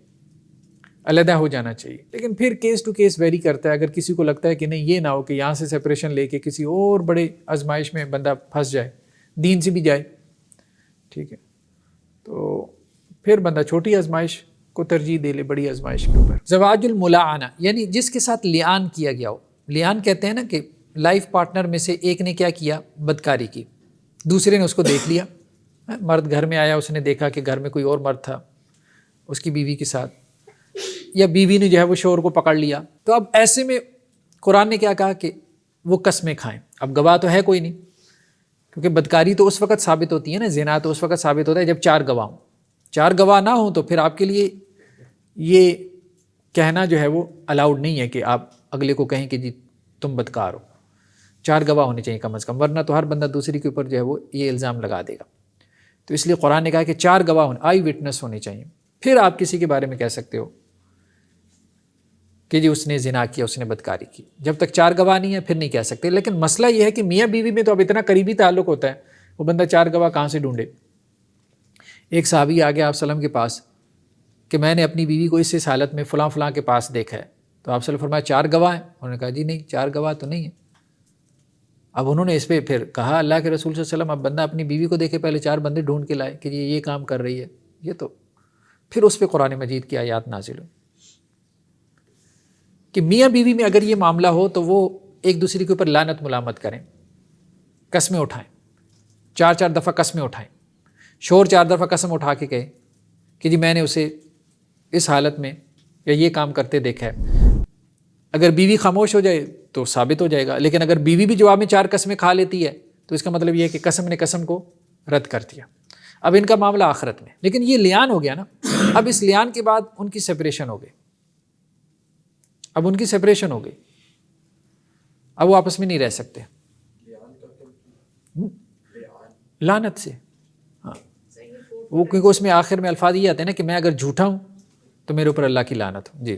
علیحدہ ہو جانا چاہیے. لیکن پھر کیس ٹو کیس ویری کرتا ہے. اگر کسی کو لگتا ہے کہ نہیں یہ نہ ہو کہ یہاں سے سپریشن لے کے کسی اور بڑے آزمائش میں بندہ پھنس جائے, دین سے بھی جائے, ٹھیک ہے, تو پھر بندہ چھوٹی آزمائش کو ترجیح دے لے بڑی آزمائش کے اوپر. زواج الملاعنہ یعنی جس کے ساتھ لیان کیا گیا ہو. لیان کہتے ہیں نا کہ لائف پارٹنر میں سے ایک نے کیا کیا, بدکاری کی, دوسرے نے اس کو دیکھ لیا. مرد گھر میں آیا, اس نے دیکھا کہ گھر میں کوئی اور مرد تھا اس کی بیوی کے ساتھ, یا بیوی نے جو ہے وہ شوہر کو پکڑ لیا. تو اب ایسے میں قرآن نے کیا کہا کہ وہ قسمیں کھائیں. اب گواہ تو ہے کوئی نہیں, کیونکہ بدکاری تو اس وقت ثابت ہوتی ہے نا, زنا تو اس وقت ثابت ہوتا ہے جب 4 گواہ ہوں. 4 گواہ نہ ہوں تو پھر آپ کے لیے یہ کہنا جو ہے وہ الاؤڈ نہیں ہے کہ آپ اگلے کو کہیں کہ جی تم بدکار ہو. 4 گواہ ہونے چاہیے کم از کم, ورنہ تو ہر بندہ دوسری کے اوپر جو ہے وہ یہ الزام لگا دے گا. تو اس لیے قرآن نے کہا کہ 4 گواہ ہونے, آئی وٹنس ہونے چاہیے. پھر آپ کسی کے بارے میں کہہ سکتے ہو کہ جی اس نے زنا کیا, اس نے بدکاری کی. جب تک 4 گواہ نہیں ہے پھر نہیں کہہ سکتے. لیکن مسئلہ یہ ہے کہ میاں بیوی میں تو اب اتنا قریبی تعلق ہوتا ہے, وہ بندہ 4 گواہ کہاں سے ڈھونڈے. ایک صحابی آ گیا آپ وسلم کے پاس کہ میں نے اپنی بیوی کو اس حالت میں فلاں فلاں کے پاس دیکھا ہے. تو آپ وسلم فرمایا 4 گواہ ہیں؟ انہوں نے کہا جی نہیں 4 گواہ تو نہیں ہے. اب انہوں نے اس پہ پھر کہا اللہ کے رسول صلی اللہ علیہ وسلم اب بندہ اپنی بیوی کو دیکھے پہلے 4 بندے ڈھونڈ کے لائے کہ یہ کام کر رہی ہے. یہ تو پھر اس پہ قرآن مجید کی آیات نازل ہوئی کہ میاں بیوی میں اگر یہ معاملہ ہو تو وہ ایک دوسرے کے اوپر لعنت ملامت کریں, قسمیں اٹھائیں, 4 دفعہ قسمیں اٹھائیں. شوہر 4 دفعہ قسم اٹھا کے کہے کہ جی میں نے اسے اس حالت میں یا یہ کام کرتے دیکھا ہے. اگر بیوی خاموش ہو جائے تو ثابت ہو جائے گا, لیکن اگر بیوی بھی جواب میں 4 قسمیں کھا لیتی ہے تو اس کا مطلب یہ ہے کہ قسم نے قسم کو رد کر دیا. اب ان کا معاملہ آخرت میں. لیکن یہ لیان ہو گیا نا, اب اس لیان کے بعد ان کی سپریشن ہو گئی. اب ان کی سپریشن ہو گئی, اب وہ آپس میں نہیں رہ سکتے لعنت سے. ہاں وہ کیونکہ اس میں آخر میں الفاظ یہ آتے ہیں نا کہ میں اگر جھوٹا ہوں تو میرے اوپر اللہ کی لعنت ہو. جی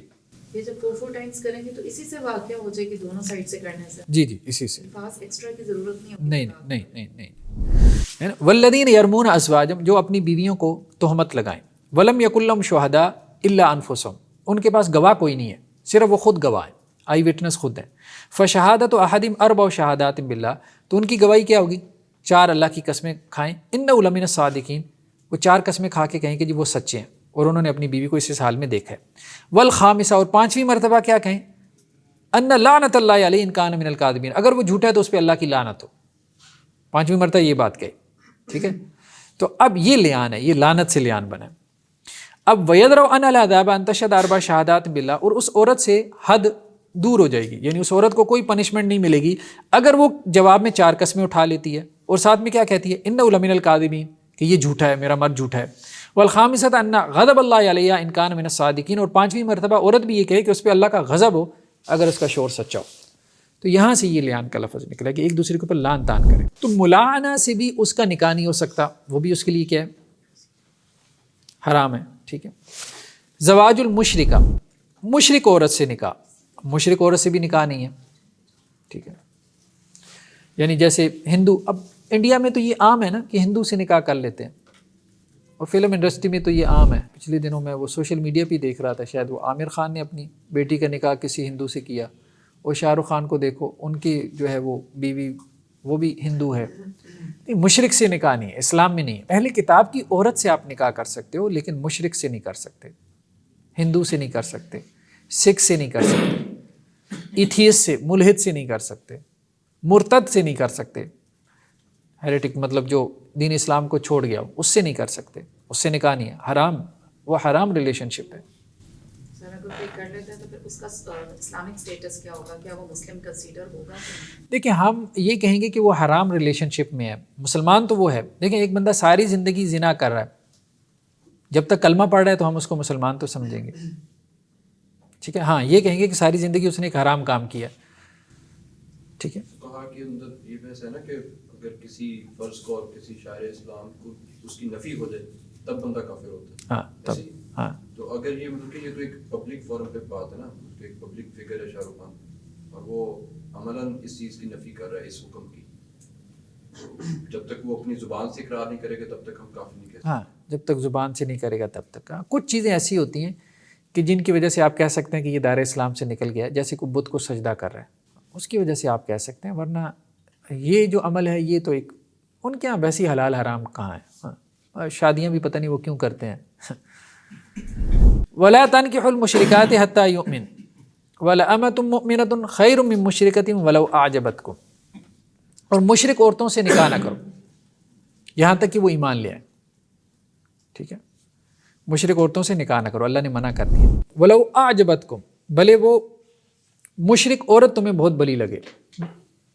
یہ جب 4 ٹائمز کریں گے تو اسی سے واقعہ ہو جائے کہ دونوں سائڈ سے کرنے سے. جی اسی سے, الفاظ ایکسٹرا کی ضرورت نہیں ہوتی. نہیں. والذین یرمون ازواجہم, جو اپنی بیویوں کو تہمت لگائیں. ولم یکن لہم شہداء الا انفسہم, ان کے پاس گواہ کوئی نہیں ہے صرف وہ خود گواہ ہیں, آئی وٹنس خود ہیں. فشہادۃ احدہم 4 شہادات باللہ, تو ان کی گواہی کیا ہوگی 4 اللہ کی قسمیں کھائیں. انہ لمن الصادقین, وہ 4 قسمیں کھا کے کہیں کہ جی وہ سچے ہیں اور انہوں نے اپنی بیوی کو اس حال میں دیکھا ہے. والخامسہ, اور 5ویں مرتبہ کیا کہیں, ان لعنت اللہ علیہ ان کان من الکاذبین, اگر وہ جھوٹا ہے تو اس پہ اللہ کی لعنت ہو. 5ویں مرتبہ یہ بات کہی, ٹھیک ہے. تو اب یہ لیان ہے, یہ لعنت سے لیان بنا. اب وَيَدْرَوْ أَنَّ الْعَذَابَ أَن تَشْهَدَ 4 شہادات باللہ, اور اس عورت سے حد دور ہو جائے گی, یعنی اس عورت کو کوئی پنشمنٹ نہیں ملے گی اگر وہ جواب میں 4 قسمیں اٹھا لیتی ہے اور ساتھ میں کیا کہتی ہے اِنَّهُ لَمِنَ الْكَاذِبِينَ, کہ یہ جھوٹا ہے, میرا مرد جھوٹا ہے. والخامسۃ ان غضب اللہ علیہ ان کان من الصادقین, اور 5ویں مرتبہ عورت بھی یہ کہے کہ اس پہ اللہ کا غضب ہو اگر اس کا شوہر سچا ہو. تو یہاں سے یہ لیان کا لفظ نکلا کہ ایک دوسرے کے اوپر لان تان کرے. تو ملاعنہ سے بھی اس کا نکاح نہیں ہو سکتا, وہ بھی اس کے لیے کیا ہے, حرام ہے. ٹھیک ہے. زواج المشرکہ, مشرک عورت سے نکاح, مشرک عورت سے بھی نکاح نہیں ہے. ٹھیک ہے. یعنی جیسے ہندو, اب انڈیا میں تو یہ عام ہے نا کہ ہندو سے نکاح کر لیتے ہیں, اور فلم انڈسٹری میں تو یہ عام ہے. پچھلے دنوں میں وہ سوشل میڈیا پہ دیکھ رہا تھا, شاید وہ عامر خان نے اپنی بیٹی کا نکاح کسی ہندو سے کیا, اور شاہ رخ خان کو دیکھو ان کی جو ہے وہ بیوی وہ بھی ہندو ہے. مشرک سے نکاح نہیں ہے, اسلام میں نہیں. اہل کتاب کی عورت سے آپ نکاح کر سکتے ہو لیکن مشرک سے نہیں کر سکتے, ہندو سے نہیں کر سکتے, سکھ سے نہیں کر سکتے, ایتھیسٹ سے, ملحد سے نہیں کر سکتے, مرتد سے نہیں کر سکتے, ہیریٹک مطلب جو دین اسلام کو چھوڑ گیا اس سے نہیں کر سکتے, اس سے نکاح نہیں ہے, حرام, وہ حرام ریلیشن شپ ہے. سر اگر کوئی کر لیتا ہے تو پھر اس کا اسلامک سٹیٹس کیا ہوگا, کیا وہ مسلم کنسیڈر ہوگا؟ دیکھیں ہم یہ کہیں گے کہ وہ حرام ریلیشن شپ میں ہے, مسلمان تو وہ ہے. دیکھیں ایک بندہ ساری زندگی زنا کر رہا ہے, جب تک کلمہ پڑھ رہا ہے تو ہم اس کو مسلمان تو سمجھیں گے. ٹھیک ہے. ہاں یہ کہیں گے کہ ساری زندگی اس نے ایک حرام کام کیا. ٹھیک ہے. کہا کہ اندر یہ بحث ہے نا کہ اگر کسی فرض کو اور کسی شاعر اسلام کو اس کی نفی ہو جائے تب بندہ کافر ہوتا ہے. ہاں تب. ہاں تو اگر یہ مطلب کہ یہ تو ایک پبلک فورم پہ بات ہے نا, کہ ایک پبلک فگر ہے شاہ رخ خان, اور وہ عملاً اس چیز کی نفی کر رہا ہے اس حکم کی, جب تک وہ اپنی زبان سے اقرار نہیں کرے گا تب تک ہم کافر نہیں کہہ سکتے. ہاں جب تک زبان سے نہیں کرے گا تب تک. کچھ چیزیں ایسی ہوتی ہیں کہ جن کی وجہ سے آپ کہہ سکتے ہیں کہ یہ دائرہ اسلام سے نکل گیا، جیسے کوئی بت کو سجدہ کر رہا ہے، اس کی وجہ سے آپ کہہ سکتے ہیں، ورنہ یہ جو عمل ہے یہ تو ایک ان کے یہاں ویسی حلال حرام کہاں ہے، شادیاں بھی پتہ نہیں وہ کیوں کرتے ہیں. وَلَا تَنْكِحُوا الْمُشْرِكَاتِ حَتَّى يُؤْمِنْ وَلَأَمَةٌ مُؤْمِنَةٌ خَيْرٌ مِّن مُشْرِكَةٍ وَلَوْ أَعْجَبَتْكُمْ. اور مشرک عورتوں سے نکاح نہ کرو یہاں تک کہ وہ ایمان لے آئیں. ٹھیک ہے، مشرک عورتوں سے نکاح نہ کرو، اللہ نے منع کر دیا. وَلَوْ أَعْجَبَتْكُمْ، بھلے وہ مشرک عورت تمہیں بہت بلی لگے،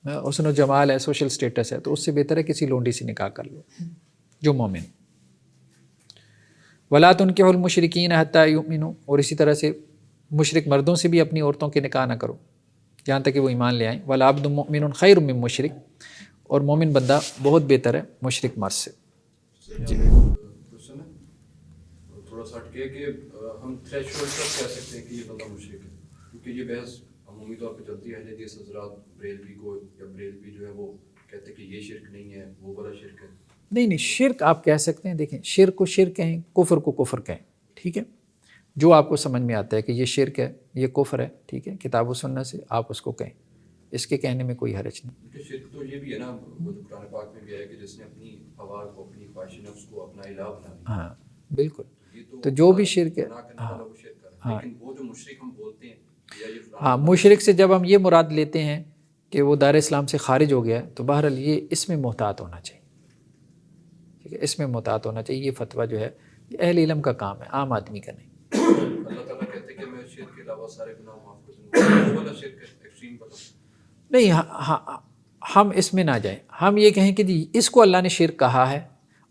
حسن و جمال ہے، سوشل سٹیٹس ہے، تو اس سے بہتر ہے کسی لونڈی سے نکاح کر لو جو مومن. وَلَا تُنْكِحُوا الْمُشْرِكِينَ حَتَّى يُؤْمِنُوا، اور اسی طرح سے مشرک مردوں سے بھی اپنی عورتوں کے نکاح نہ کرو یہاں تک کہ وہ ایمان لے آئیں. وَلَعَبْدٌ مُؤْمِنٌ خَيْرٌ مِّن مُشْرِك، اور مومن بندہ بہت بہتر ہے مشرک مرد سے. جی تھوڑا سا ہٹ کے کہ ہم تھریش ہولڈ تک کہہ سکتے ہیں کہ یہ بندہ مشرک ہے، کیونکہ یہ بحث عمومی طور پہ چلتی ہے. اہل حدیث حضرات بریلوی کو یا بریلوی جو ہے وہ کہتے ہیں کہ یہ شرک نہیں ہے، وہ بڑا شرک ہے. نہیں، شرک آپ کہہ سکتے ہیں. دیکھیں، شرک کو شرک کہیں، کفر کو کفر کہیں. ٹھیک ہے، جو آپ کو سمجھ میں آتا ہے کہ یہ شرک ہے، یہ کفر ہے، ٹھیک ہے، کتاب و سنت سے آپ اس کو کہیں، اس کے کہنے میں کوئی حرج نہیں. کیونکہ شرک تو یہ بھی ہے نا، وہ جو قرآن پاک میں بھی ہے کہ جس نے اپنی ہوا کو، اپنی خواہش نفس کو اپنا الہ بنا لیا. ہاں بالکل، تو جو بھی شرک ہے، ہاں، لیکن وہ جو مشرک ہم بولتے ہیں، ہاں، مشرک سے جب ہم یہ مراد لیتے ہیں کہ وہ دار اسلام سے خارج ہو گیا ہے، تو بہرحال یہ اس میں محتاط ہونا چاہیے. ٹھیک ہے، اس میں محتاط ہونا چاہیے. یہ فتویٰ جو ہے یہ اہل علم کا کام ہے، عام آدمی کا نہیں. اللہ تعالیٰ کہتے ہیں کہ میں شرک کے علاوہ سارے گناہ معاف کر دوں گا. وہ والا شرک ہے ایکسٹریم والا. نہیں، ہم اس میں نہ جائیں. ہم یہ کہیں کہ جی اس کو اللہ نے شرک کہا ہے،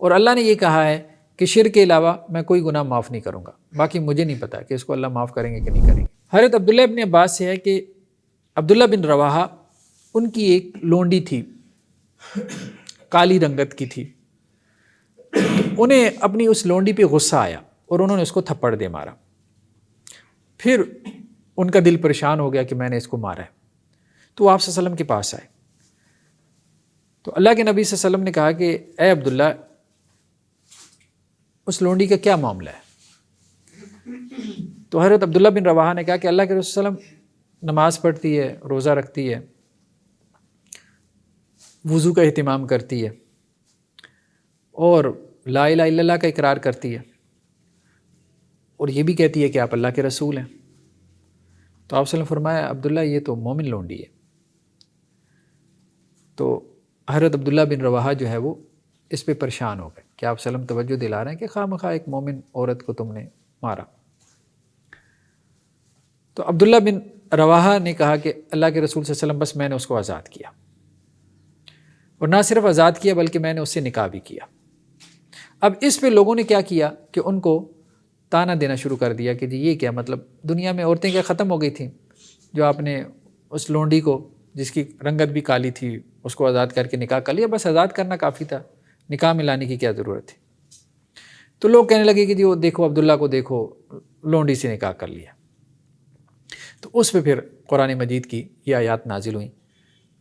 اور اللہ نے یہ کہا ہے کہ شرک کے علاوہ میں کوئی گناہ معاف نہیں کروں گا. باقی مجھے نہیں پتا کہ اس کو اللہ معاف کریں گے کہ نہیں کریں گے. حضرت عبداللہ ابن عباس سے ہے کہ عبداللہ بن رواحہ ان کی ایک لونڈی تھی، کالی رنگت کی تھی. انہیں اپنی اس لونڈی پہ غصہ آیا اور انہوں نے اس کو تھپڑ دے مارا. پھر ان کا دل پریشان ہو گیا کہ میں نے اس کو مارا ہے، تو آپ صلی اللہ علیہ وسلم کے پاس آئے. تو اللہ کے نبی صلی اللہ علیہ وسلم نے کہا کہ اے عبداللہ، اس لونڈی کا کیا معاملہ ہے؟ تو حضرت عبداللہ بن رواحہ نے کہا کہ اللہ کے رسول صلی اللہ علیہ وسلم نماز پڑھتی ہے، روزہ رکھتی ہے، وضو کا اہتمام کرتی ہے، اور لا الہ الا اللہ کا اقرار کرتی ہے، اور یہ بھی کہتی ہے کہ آپ اللہ کے رسول ہیں. تو آپ صلی اللہ علیہ وسلم نے فرمایا عبداللہ یہ تو مومن لونڈی ہے. تو حضرت عبداللہ بن رواحہ جو ہے وہ اس پہ پریشان ہو گئے کہ آپ صلی اللہ علیہ وسلم توجہ دلا رہے ہیں کہ خواہ مخواہ ایک مومن عورت کو تم نے مارا. تو عبداللہ بن رواحہ نے کہا کہ اللہ کے رسول صلی اللہ علیہ وسلم بس میں نے اس کو آزاد کیا، اور نہ صرف آزاد کیا بلکہ میں نے اس سے نکاح بھی کیا. اب اس پہ لوگوں نے کیا کیا کہ ان کو تانا دینا شروع کر دیا کہ جی یہ کیا مطلب، دنیا میں عورتیں کیا ختم ہو گئی تھیں جو آپ نے اس لونڈی کو جس کی رنگت بھی کالی تھی اس کو آزاد کر کے نکاح کر لیا، بس آزاد کرنا کافی تھا، نکاح میں لانے کی کیا ضرورت تھی. تو لوگ کہنے لگے کہ جی وہ دیکھو عبداللہ کو دیکھو، لونڈی سے نکاح کر لیا. تو اس پہ پھر قرآن مجید کی یہ آیات نازل ہوئیں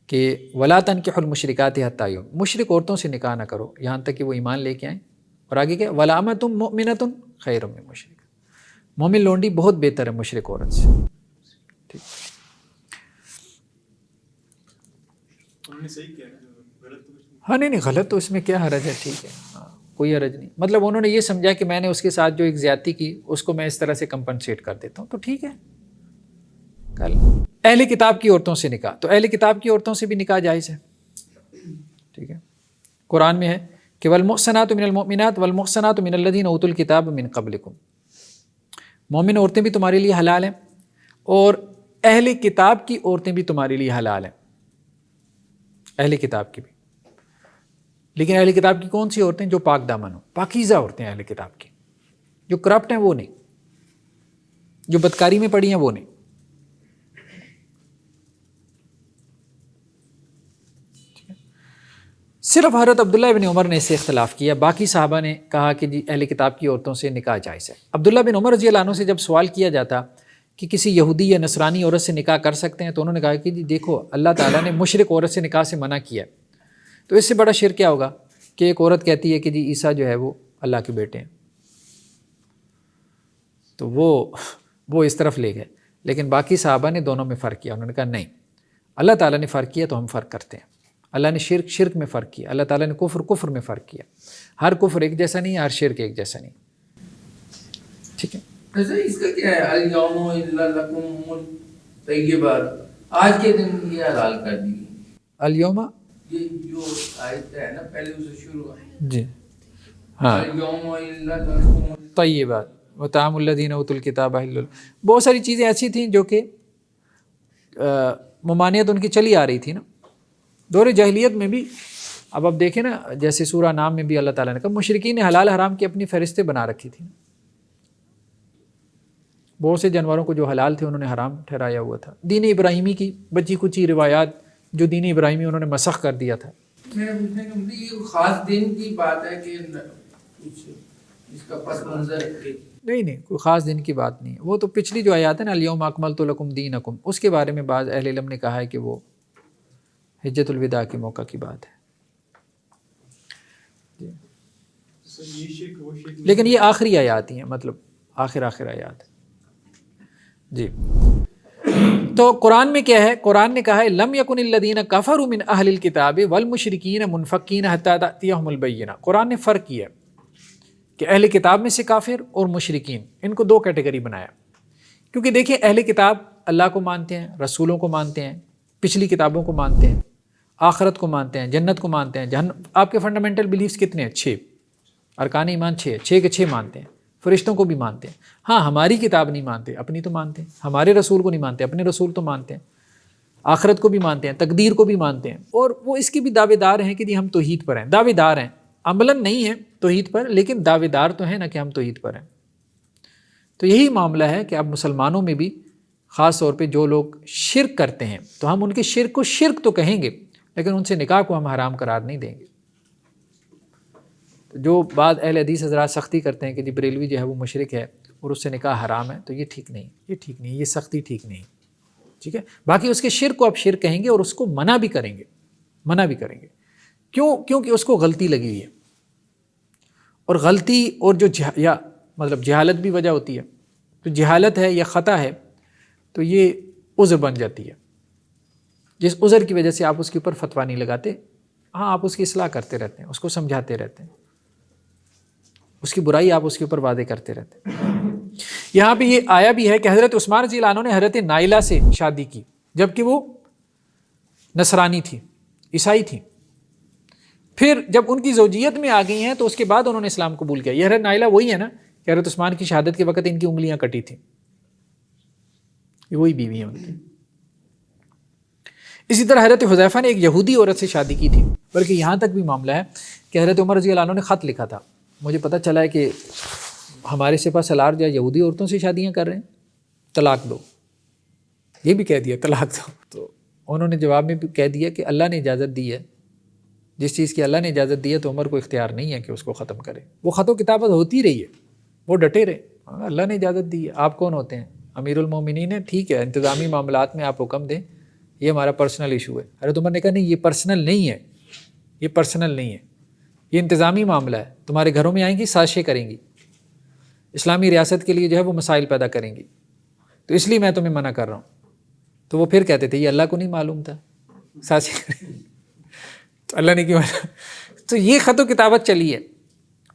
کہ وَلَا تَنْكِحُوا الْمُشْرِكَاتِ حَتَّى يُؤْمِنَّ، مشرک عورتوں سے نکاح نہ کرو یہاں تک کہ وہ ایمان لے کے آئیں. اور آگے کیا وَلَأَمَةٌ مُؤْمِنَةٌ خَيْرٌ مِّن مُشْرِكَةٍ، مومن لونڈی بہت بہتر ہے مشرک عورت سے. ٹھیک، انہوں نے صحیح کیا، غلط تو کچھ نہیں. ہاں نہیں غلط تو اس میں کیا حرج ہے. ٹھیک ہے، ہاں کوئی حرج نہیں. مطلب انہوں نے یہ سمجھا کہ میں نے اس کے ساتھ جو ایک زیادتی کی اس کو میں اس طرح سے کمپنسیٹ کر دیتا ہوں تو ٹھیک ہے. کل اہل کتاب کی عورتوں سے نکاح، تو اہل کتاب کی عورتوں سے بھی نکاح جائز ہے. ٹھیک ہے، قرآن میں ہے کہ والمحصنات من المؤمنات والمحصنات من الذین اوتوا الکتاب من قبلکم، مومن عورتیں بھی تمہارے لیے حلال ہیں اور اہل کتاب کی عورتیں بھی تمہارے لیے حلال ہیں. اہل کتاب کی بھی، لیکن اہل کتاب کی کون سی عورتیں؟ جو پاک دامن ہوں، پاکیزہ عورتیں اہل کتاب کی. جو کرپٹ ہیں وہ نہیں، جو بدکاری میں پڑی ہیں وہ نہیں. صرف حضرت عبداللہ ابن عمر نے اس سے اختلاف کیا، باقی صحابہ نے کہا کہ جی اہل کتاب کی عورتوں سے نکاح جائز ہے. عبداللہ بن عمر رضی اللہ عنہ سے جب سوال کیا جاتا کہ کسی یہودی یا نصرانی عورت سے نکاح کر سکتے ہیں تو انہوں نے کہا کہ جی دیکھو اللہ تعالیٰ نے مشرک عورت سے نکاح سے منع کیا ہے، تو اس سے بڑا شرک کیا ہوگا کہ ایک عورت کہتی ہے کہ جی عیسیٰ جو ہے وہ اللہ کے بیٹے ہیں. تو وہ وہ اس طرف لے گئے. لیکن باقی صحابہ نے دونوں میں فرق کیا. انہوں نے کہا نہیں، اللہ تعالیٰ نے فرق کیا تو ہم فرق کرتے ہیں. اللہ نے شرک میں فرق کیا، اللہ تعالیٰ نے کفر میں فرق کیا. ہر کفر ایک جیسا نہیں، ہر شرک ایک جیسا نہیں. ٹھیک ہے. ایسا اس کا کیا ہے؟ الیوم الا لکم الطیبات، آج کے دن یہ حلال کر دی. الیوم، یہ جو آیت ہے نا پہلے اسے شروع ہے جی ہاں، الیوم الا لکم طیبات وطعام الذین اوتوا الکتاب حل لکم. بہت ساری چیزیں ایسی تھیں جو کہ ممانعت ان کی چلی آ رہی تھی نا دور جاہلیت میں بھی. اب آپ دیکھیں نا، جیسے سورہ نام میں بھی اللہ تعالیٰ نے کہا مشرکین نے حلال حرام کی اپنی فہرستیں بنا رکھی تھی. بہت سے جانوروں کو جو حلال تھے انہوں نے حرام ٹھہرایا ہوا تھا. دین ابراہیمی کی بچی کچی روایات جو دین ابراہیمی انہوں نے مسخ کر دیا تھا. میرا پوچھنے کا مطلب یہ خاص دن کی بات ہے کہ کچھ اس کا پس منظر نہیں، کوئی خاص دن کی بات نہیں ہے. وہ تو پچھلی جو آیات ہے نا، الیوم اکملت لکم دینکم، اس کے بارے میں بعض اہل علم نے کہا ہے کہ وہ حجۃ الوداع کے موقع کی بات ہے. سر یہ شرک وہ شرک لیکن یہ آخری آیات ہی ہیں، مطلب آخر آیات. جی تو قرآن میں کیا ہے؟ قرآن نے کہا ہے لم یکن الذین کفروا من اہل الکتاب والمشرکین منفکین حتی تأتیہم البینہ. قرآن نے فرق کیا کہ اہل کتاب میں سے کافر اور مشرکین، ان کو دو کیٹیگری بنایا. کیونکہ دیکھیں اہل کتاب اللہ کو مانتے ہیں، رسولوں کو مانتے ہیں، پچھلی کتابوں کو مانتے ہیں، آخرت کو مانتے ہیں، جنت کو مانتے ہیں. آپ کے فنڈامنٹل بلیفز کتنے ہیں؟ 6 ارکان ایمان 6 کے 6 مانتے ہیں. فرشتوں کو بھی مانتے ہیں. ہاں ہماری کتاب نہیں مانتے، اپنی تو مانتے ہیں. ہمارے رسول کو نہیں مانتے، اپنے رسول تو مانتے ہیں. آخرت کو بھی مانتے ہیں، تقدیر کو بھی مانتے ہیں. اور وہ اس کے بھی دعوے دار ہیں کہ جی ہم توحید پر ہیں. دعوے دار ہیں، عملاً نہیں ہیں توحید پر، لیکن دعوے دار تو ہیں نا کہ ہم توحید پر ہیں. تو یہی معاملہ ہے کہ اب مسلمانوں میں بھی خاص طور پہ جو لوگ شرک کرتے ہیں تو ہم ان کے شرک کو شرک تو کہیں گے، لیکن ان سے نکاح کو ہم حرام قرار نہیں دیں گے. جو بعض اہل حدیث حضرات سختی کرتے ہیں کہ جی بریلوی جو ہے وہ مشرک ہے اور اس سے نکاح حرام ہے، تو یہ ٹھیک نہیں، یہ سختی ٹھیک نہیں. ٹھیک ہے. باقی اس کے شرک کو آپ شرک کہیں گے اور اس کو منع بھی کریں گے. کیونکہ اس کو غلطی لگی ہوئی ہے. اور غلطی اور جو مطلب جہالت بھی وجہ ہوتی ہے. تو جہالت ہے یا خطا ہے تو یہ عذر بن جاتی ہے. جس عذر کی وجہ سے آپ اس کے اوپر فتویٰ نہیں لگاتے، ہاں آپ اس کی اصلاح کرتے رہتے ہیں، اس کو سمجھاتے رہتے ہیں، اس کی برائی آپ اس کے اوپر واضح کرتے رہتے ہیں. یہاں پہ یہ آیا بھی ہے کہ حضرت عثمان رضی اللہ عنہ نے حضرت نائلہ سے شادی کی جبکہ وہ نصرانی تھی، عیسائی تھی. پھر جب ان کی زوجیت میں آ گئی ہیں تو اس کے بعد انہوں نے اسلام قبول کیا. یہ حضرت نائلہ وہی ہے نا کہ حضرت عثمان کی شہادت کے وقت ان کی انگلیاں کٹی تھیں، یہ وہی بیوی ہے ان کی. اسی طرح حضرت حذیفہ نے ایک یہودی عورت سے شادی کی تھی. بلکہ یہاں تک بھی معاملہ ہے کہ حضرت عمر رضی اللہ عنہ نے خط لکھا تھا، مجھے پتہ چلا ہے کہ ہمارے سپہ سالار جو یہودی عورتوں سے شادیاں کر رہے ہیں، طلاق دو. یہ بھی کہہ دیا طلاق دو. تو انہوں نے جواب میں بھی کہہ دیا کہ اللہ نے اجازت دی ہے، جس چیز کی اللہ نے اجازت دی ہے تو عمر کو اختیار نہیں ہے کہ اس کو ختم کرے. وہ خط و کتابت ہوتی رہی ہے، وہ ڈٹے رہے. اللہ نے اجازت دی ہے. آپ کون ہوتے ہیں؟ امیر المومنین ہے، ٹھیک ہے انتظامی معاملات میں آپ حکم دیں، یہ ہمارا پرسنل ایشو ہے. حضرت عمر نے کہا نہیں، یہ پرسنل نہیں ہے، یہ انتظامی معاملہ ہے. تمہارے گھروں میں آئیں گی، سازشیں کریں گی، اسلامی ریاست کے لیے جو ہے وہ مسائل پیدا کریں گی، تو اس لیے میں تمہیں منع کر رہا ہوں. تو وہ پھر کہتے تھے یہ اللہ کو نہیں معلوم تھا سازشیں کریں گی، تو اللہ نے کیوں منع. تو یہ خط و کتابت چلی ہے.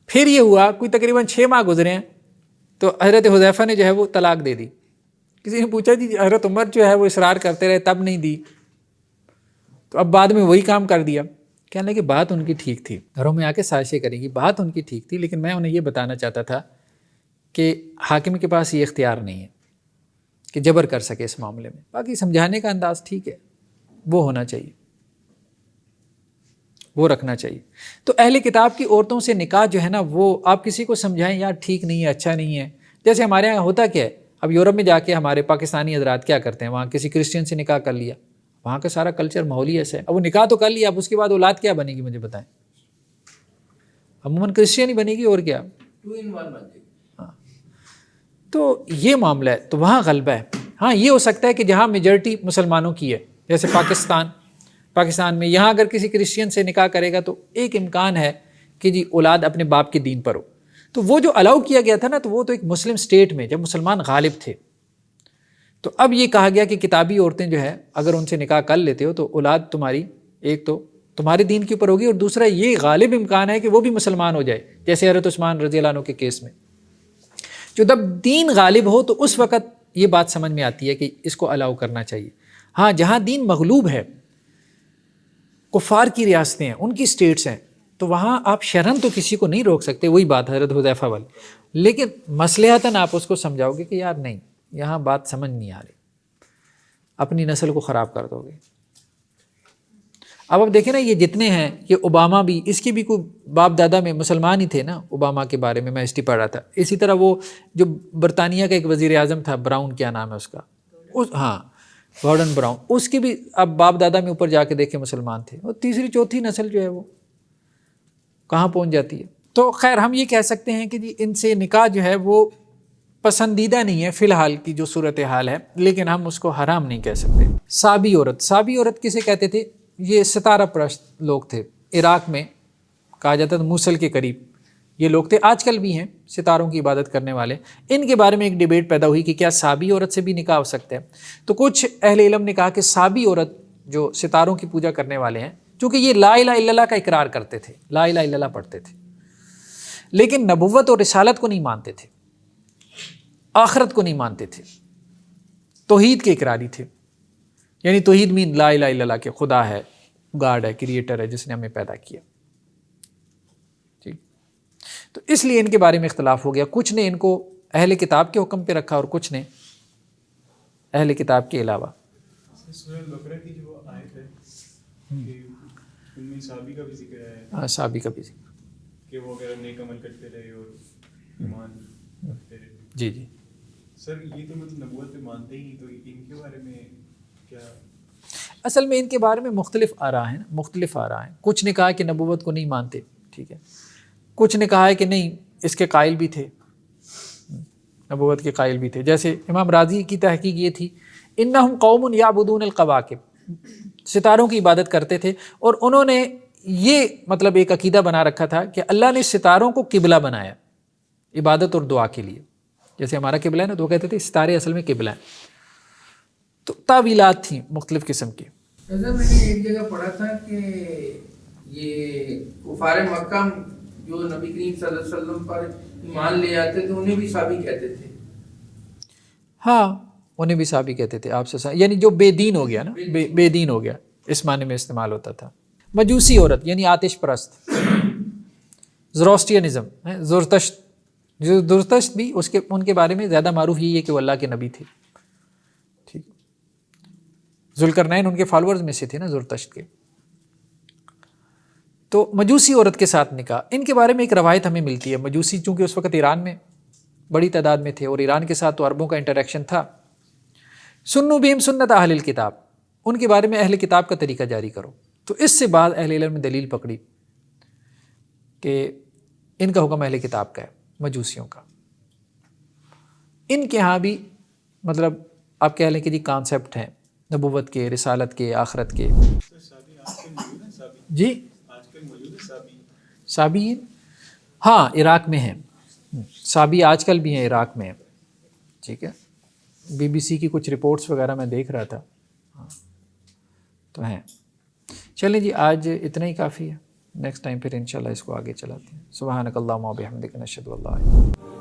پھر یہ ہوا کوئی تقریباً 6 ماہ گزرے ہیں تو حضرت حذیفہ نے جو ہے وہ طلاق دے دی. کسی نے پوچھا جی حضرت عمر جو ہے وہ اصرار کرتے رہے تب نہیں دی، تو اب بعد میں وہی کام کر دیا. کہنے لگے بات ان کی ٹھیک تھی، گھروں میں آ کے سازشیں کریں گی، بات ان کی ٹھیک تھی، لیکن میں انہیں یہ بتانا چاہتا تھا کہ حاکم کے پاس یہ اختیار نہیں ہے کہ جبر کر سکے اس معاملے میں. باقی سمجھانے کا انداز ٹھیک ہے، وہ ہونا چاہیے، وہ رکھنا چاہیے. تو اہل کتاب کی عورتوں سے نکاح جو ہے نا، وہ آپ کسی کو سمجھائیں یار ٹھیک نہیں ہے، اچھا نہیں ہے. جیسے ہمارے یہاں ہوتا کیا ہے، اب یورپ میں جا کے ہمارے پاکستانی حضرات کیا کرتے ہیں، وہاں کسی کرسچن سے نکاح کر لیا، وہاں کا سارا کلچر ماحول ہی ایسا ہے. اب وہ نکاح تو کر لیا، اب اس کے بعد اولاد کیا بنے گی مجھے بتائیں. عموماً کرسچن ہی بنے گی اور کیا. 2 in 1 بن جائے. ہاں تو یہ معاملہ ہے، تو وہاں غلبہ ہے. ہاں یہ ہو سکتا ہے کہ جہاں میجورٹی مسلمانوں کی ہے، جیسے پاکستان میں، یہاں اگر کسی کرسچین سے نکاح کرے گا تو ایک امکان ہے کہ جی اولاد اپنے باپ کے دین پر ہو. تو وہ جو الاؤ کیا گیا تھا نا، تو وہ تو ایک مسلم سٹیٹ میں جب مسلمان غالب تھے، تو اب یہ کہا گیا کہ کتابی عورتیں جو ہے اگر ان سے نکاح کر لیتے ہو تو اولاد تمہاری ایک تو تمہارے دین کے اوپر ہوگی، اور دوسرا یہ غالب امکان ہے کہ وہ بھی مسلمان ہو جائے، جیسے حضرت عثمان رضی اللہ عنہ کے کیس میں. جو جب دین غالب ہو تو اس وقت یہ بات سمجھ میں آتی ہے کہ اس کو الاؤ کرنا چاہیے. ہاں جہاں دین مغلوب ہے، کفار کی ریاستیں ہیں، ان کی اسٹیٹس ہیں، تو وہاں آپ شرعاً تو کسی کو نہیں روک سکتے، وہی بات حضرت حذیفہ والی، لیکن مصلحتاً آپ اس کو سمجھاؤ گے کہ یار نہیں، یہاں بات سمجھ نہیں آ رہی، اپنی نسل کو خراب کر دو گے. اب دیکھیں نا، یہ جتنے ہیں، یہ اوباما بھی، اس کی بھی کوئی باپ دادا میں مسلمان ہی تھے نا. اوباما کے بارے میں ہسٹری پڑھ رہا تھا. اسی طرح وہ جو برطانیہ کا ایک وزیر اعظم تھا، براؤن کیا نام ہے اس کا، ہاں گارڈن براؤن، اس کی بھی اب باپ دادا میں اوپر جا کے دیکھیں مسلمان تھے. اور تیسری چوتھی نسل جو ہے وہ کہاں پہنچ جاتی ہے. تو خیر ہم یہ کہہ سکتے ہیں کہ جی ان سے نکاح جو ہے وہ پسندیدہ نہیں ہے فی الحال کی جو صورتحال ہے، لیکن ہم اس کو حرام نہیں کہہ سکتے. صابی عورت، صابی عورت کسے کہتے تھے؟ یہ ستارہ پرست لوگ تھے، عراق میں کہا جاتا تھا موصل کے قریب یہ لوگ تھے، آج کل بھی ہیں ستاروں کی عبادت کرنے والے. ان کے بارے میں ایک ڈیبیٹ پیدا ہوئی کہ کیا صابی عورت سے بھی نکاح ہو سکتا ہے. تو کچھ اہل علم نے کہا کہ صابی عورت جو ستاروں کی پوجا کرنے والے ہیں، چونکہ یہ لا الہ الا اللہ کا اقرار کرتے تھے، لا الہ الا اللہ پڑھتے تھے، لیکن نبوت اور رسالت کو نہیں مانتے تھے، آخرت کو نہیں مانتے تھے، توحید کے اقراری تھے. یعنی توحید مین لا الہ الا اللہ، کہ خدا ہے، گاڈ ہے، کریٹر ہے، جس نے ہمیں پیدا کیا. ٹھیک، تو اس لیے ان کے بارے میں اختلاف ہو گیا. کچھ نے ان کو اہل کتاب کے حکم پہ رکھا اور کچھ نے اہل کتاب کے علاوہ. سورہ البقرہ کی جو آیت ہے کہ ان میں صحابی کا بھی ذکر ہے، ہاں صحابی کا بھی ذکر، کہ وہ اگر نیک عمل کرتے رہے اور ایمان رکھتے رہے. جی جی. سر یہ تو مطلب نبوت پہ مانتے ہی، تو ان کے بارے میں کیا؟ اصل میں ان کے بارے میں مختلف آراء ہیں، مختلف آراء ہیں. کچھ نے کہا کہ نبوت کو نہیں مانتے، ٹھیک ہے، کچھ نے کہا ہے کہ نہیں اس کے قائل بھی تھے، نبوت کے قائل بھی تھے. جیسے امام راضی کی تحقیق یہ تھی، انہم قوم یعبدون القواکب، ستاروں کی عبادت کرتے تھے، اور انہوں نے یہ مطلب ایک عقیدہ بنا رکھا تھا کہ اللہ نے ستاروں کو قبلہ بنایا عبادت اور دعا کے لیے. جیسے ہمارا قبلہ ہے نا، تو وہ کہتے تھے ستارے اصل میں قبلہ ہیں. تو تعویلات تھیں مختلف قسم کی. ایسا میں نے ایک جگہ پڑھا تھا کہ یہ کفار مکہ جو نبی کریم صلی اللہ علیہ وسلم پر ایمان لے آتے تھے انہیں بھی صحابی کہتے تھے. ہاں انہیں بھی صحابی کہتے تھے. آپ سے یعنی جو بے دین ہو گیا نا، بے دین ہو گیا، اس معنی میں استعمال ہوتا تھا. مجوسی عورت یعنی آتش پرست، زروسٹرینزم، زرتشت، جو زرتشت بھی ان کے بارے میں زیادہ معروف یہی ہے کہ وہ اللہ کے نبی تھے. ٹھیک، ذوالقرنین ان کے فالورز میں سے تھے نا زرتشت کے. تو مجوسی عورت کے ساتھ نکاح، ان کے بارے میں ایک روایت ہمیں ملتی ہے. مجوسی چونکہ اس وقت ایران میں بڑی تعداد میں تھے اور ایران کے ساتھ تو عربوں کا انٹریکشن تھا. سنو بہم سنت اہل الکتاب، ان کے بارے میں اہل کتاب کا طریقہ جاری کرو. تو اس سے بعد اہل علم نے دلیل پکڑی کہ ان کا حکم اہل کتاب کا ہے، مجوسیوں کا. ان کے ہاں بھی مطلب آپ کہہ لیں کہ جی کانسیپٹ ہیں نبوت کے، رسالت کے، آخرت کے. صحابی آج کل موجود ہیں، صحابی جی آج کل موجود ہیں صحابی. صابئین ہاں عراق میں ہیں، صابی آج کل بھی ہیں عراق میں. ٹھیک ہے، BBC کی کچھ رپورٹس وغیرہ میں دیکھ رہا تھا. ہاں تو ہیں. چلیں جی آج اتنا ہی کافی ہے، نیکسٹ ٹائم پھر انشاءاللہ اس کو آگے چلاتے ہیں. سبحانک اللہم و بحمدک، نشہد ان لا الہ الا انت.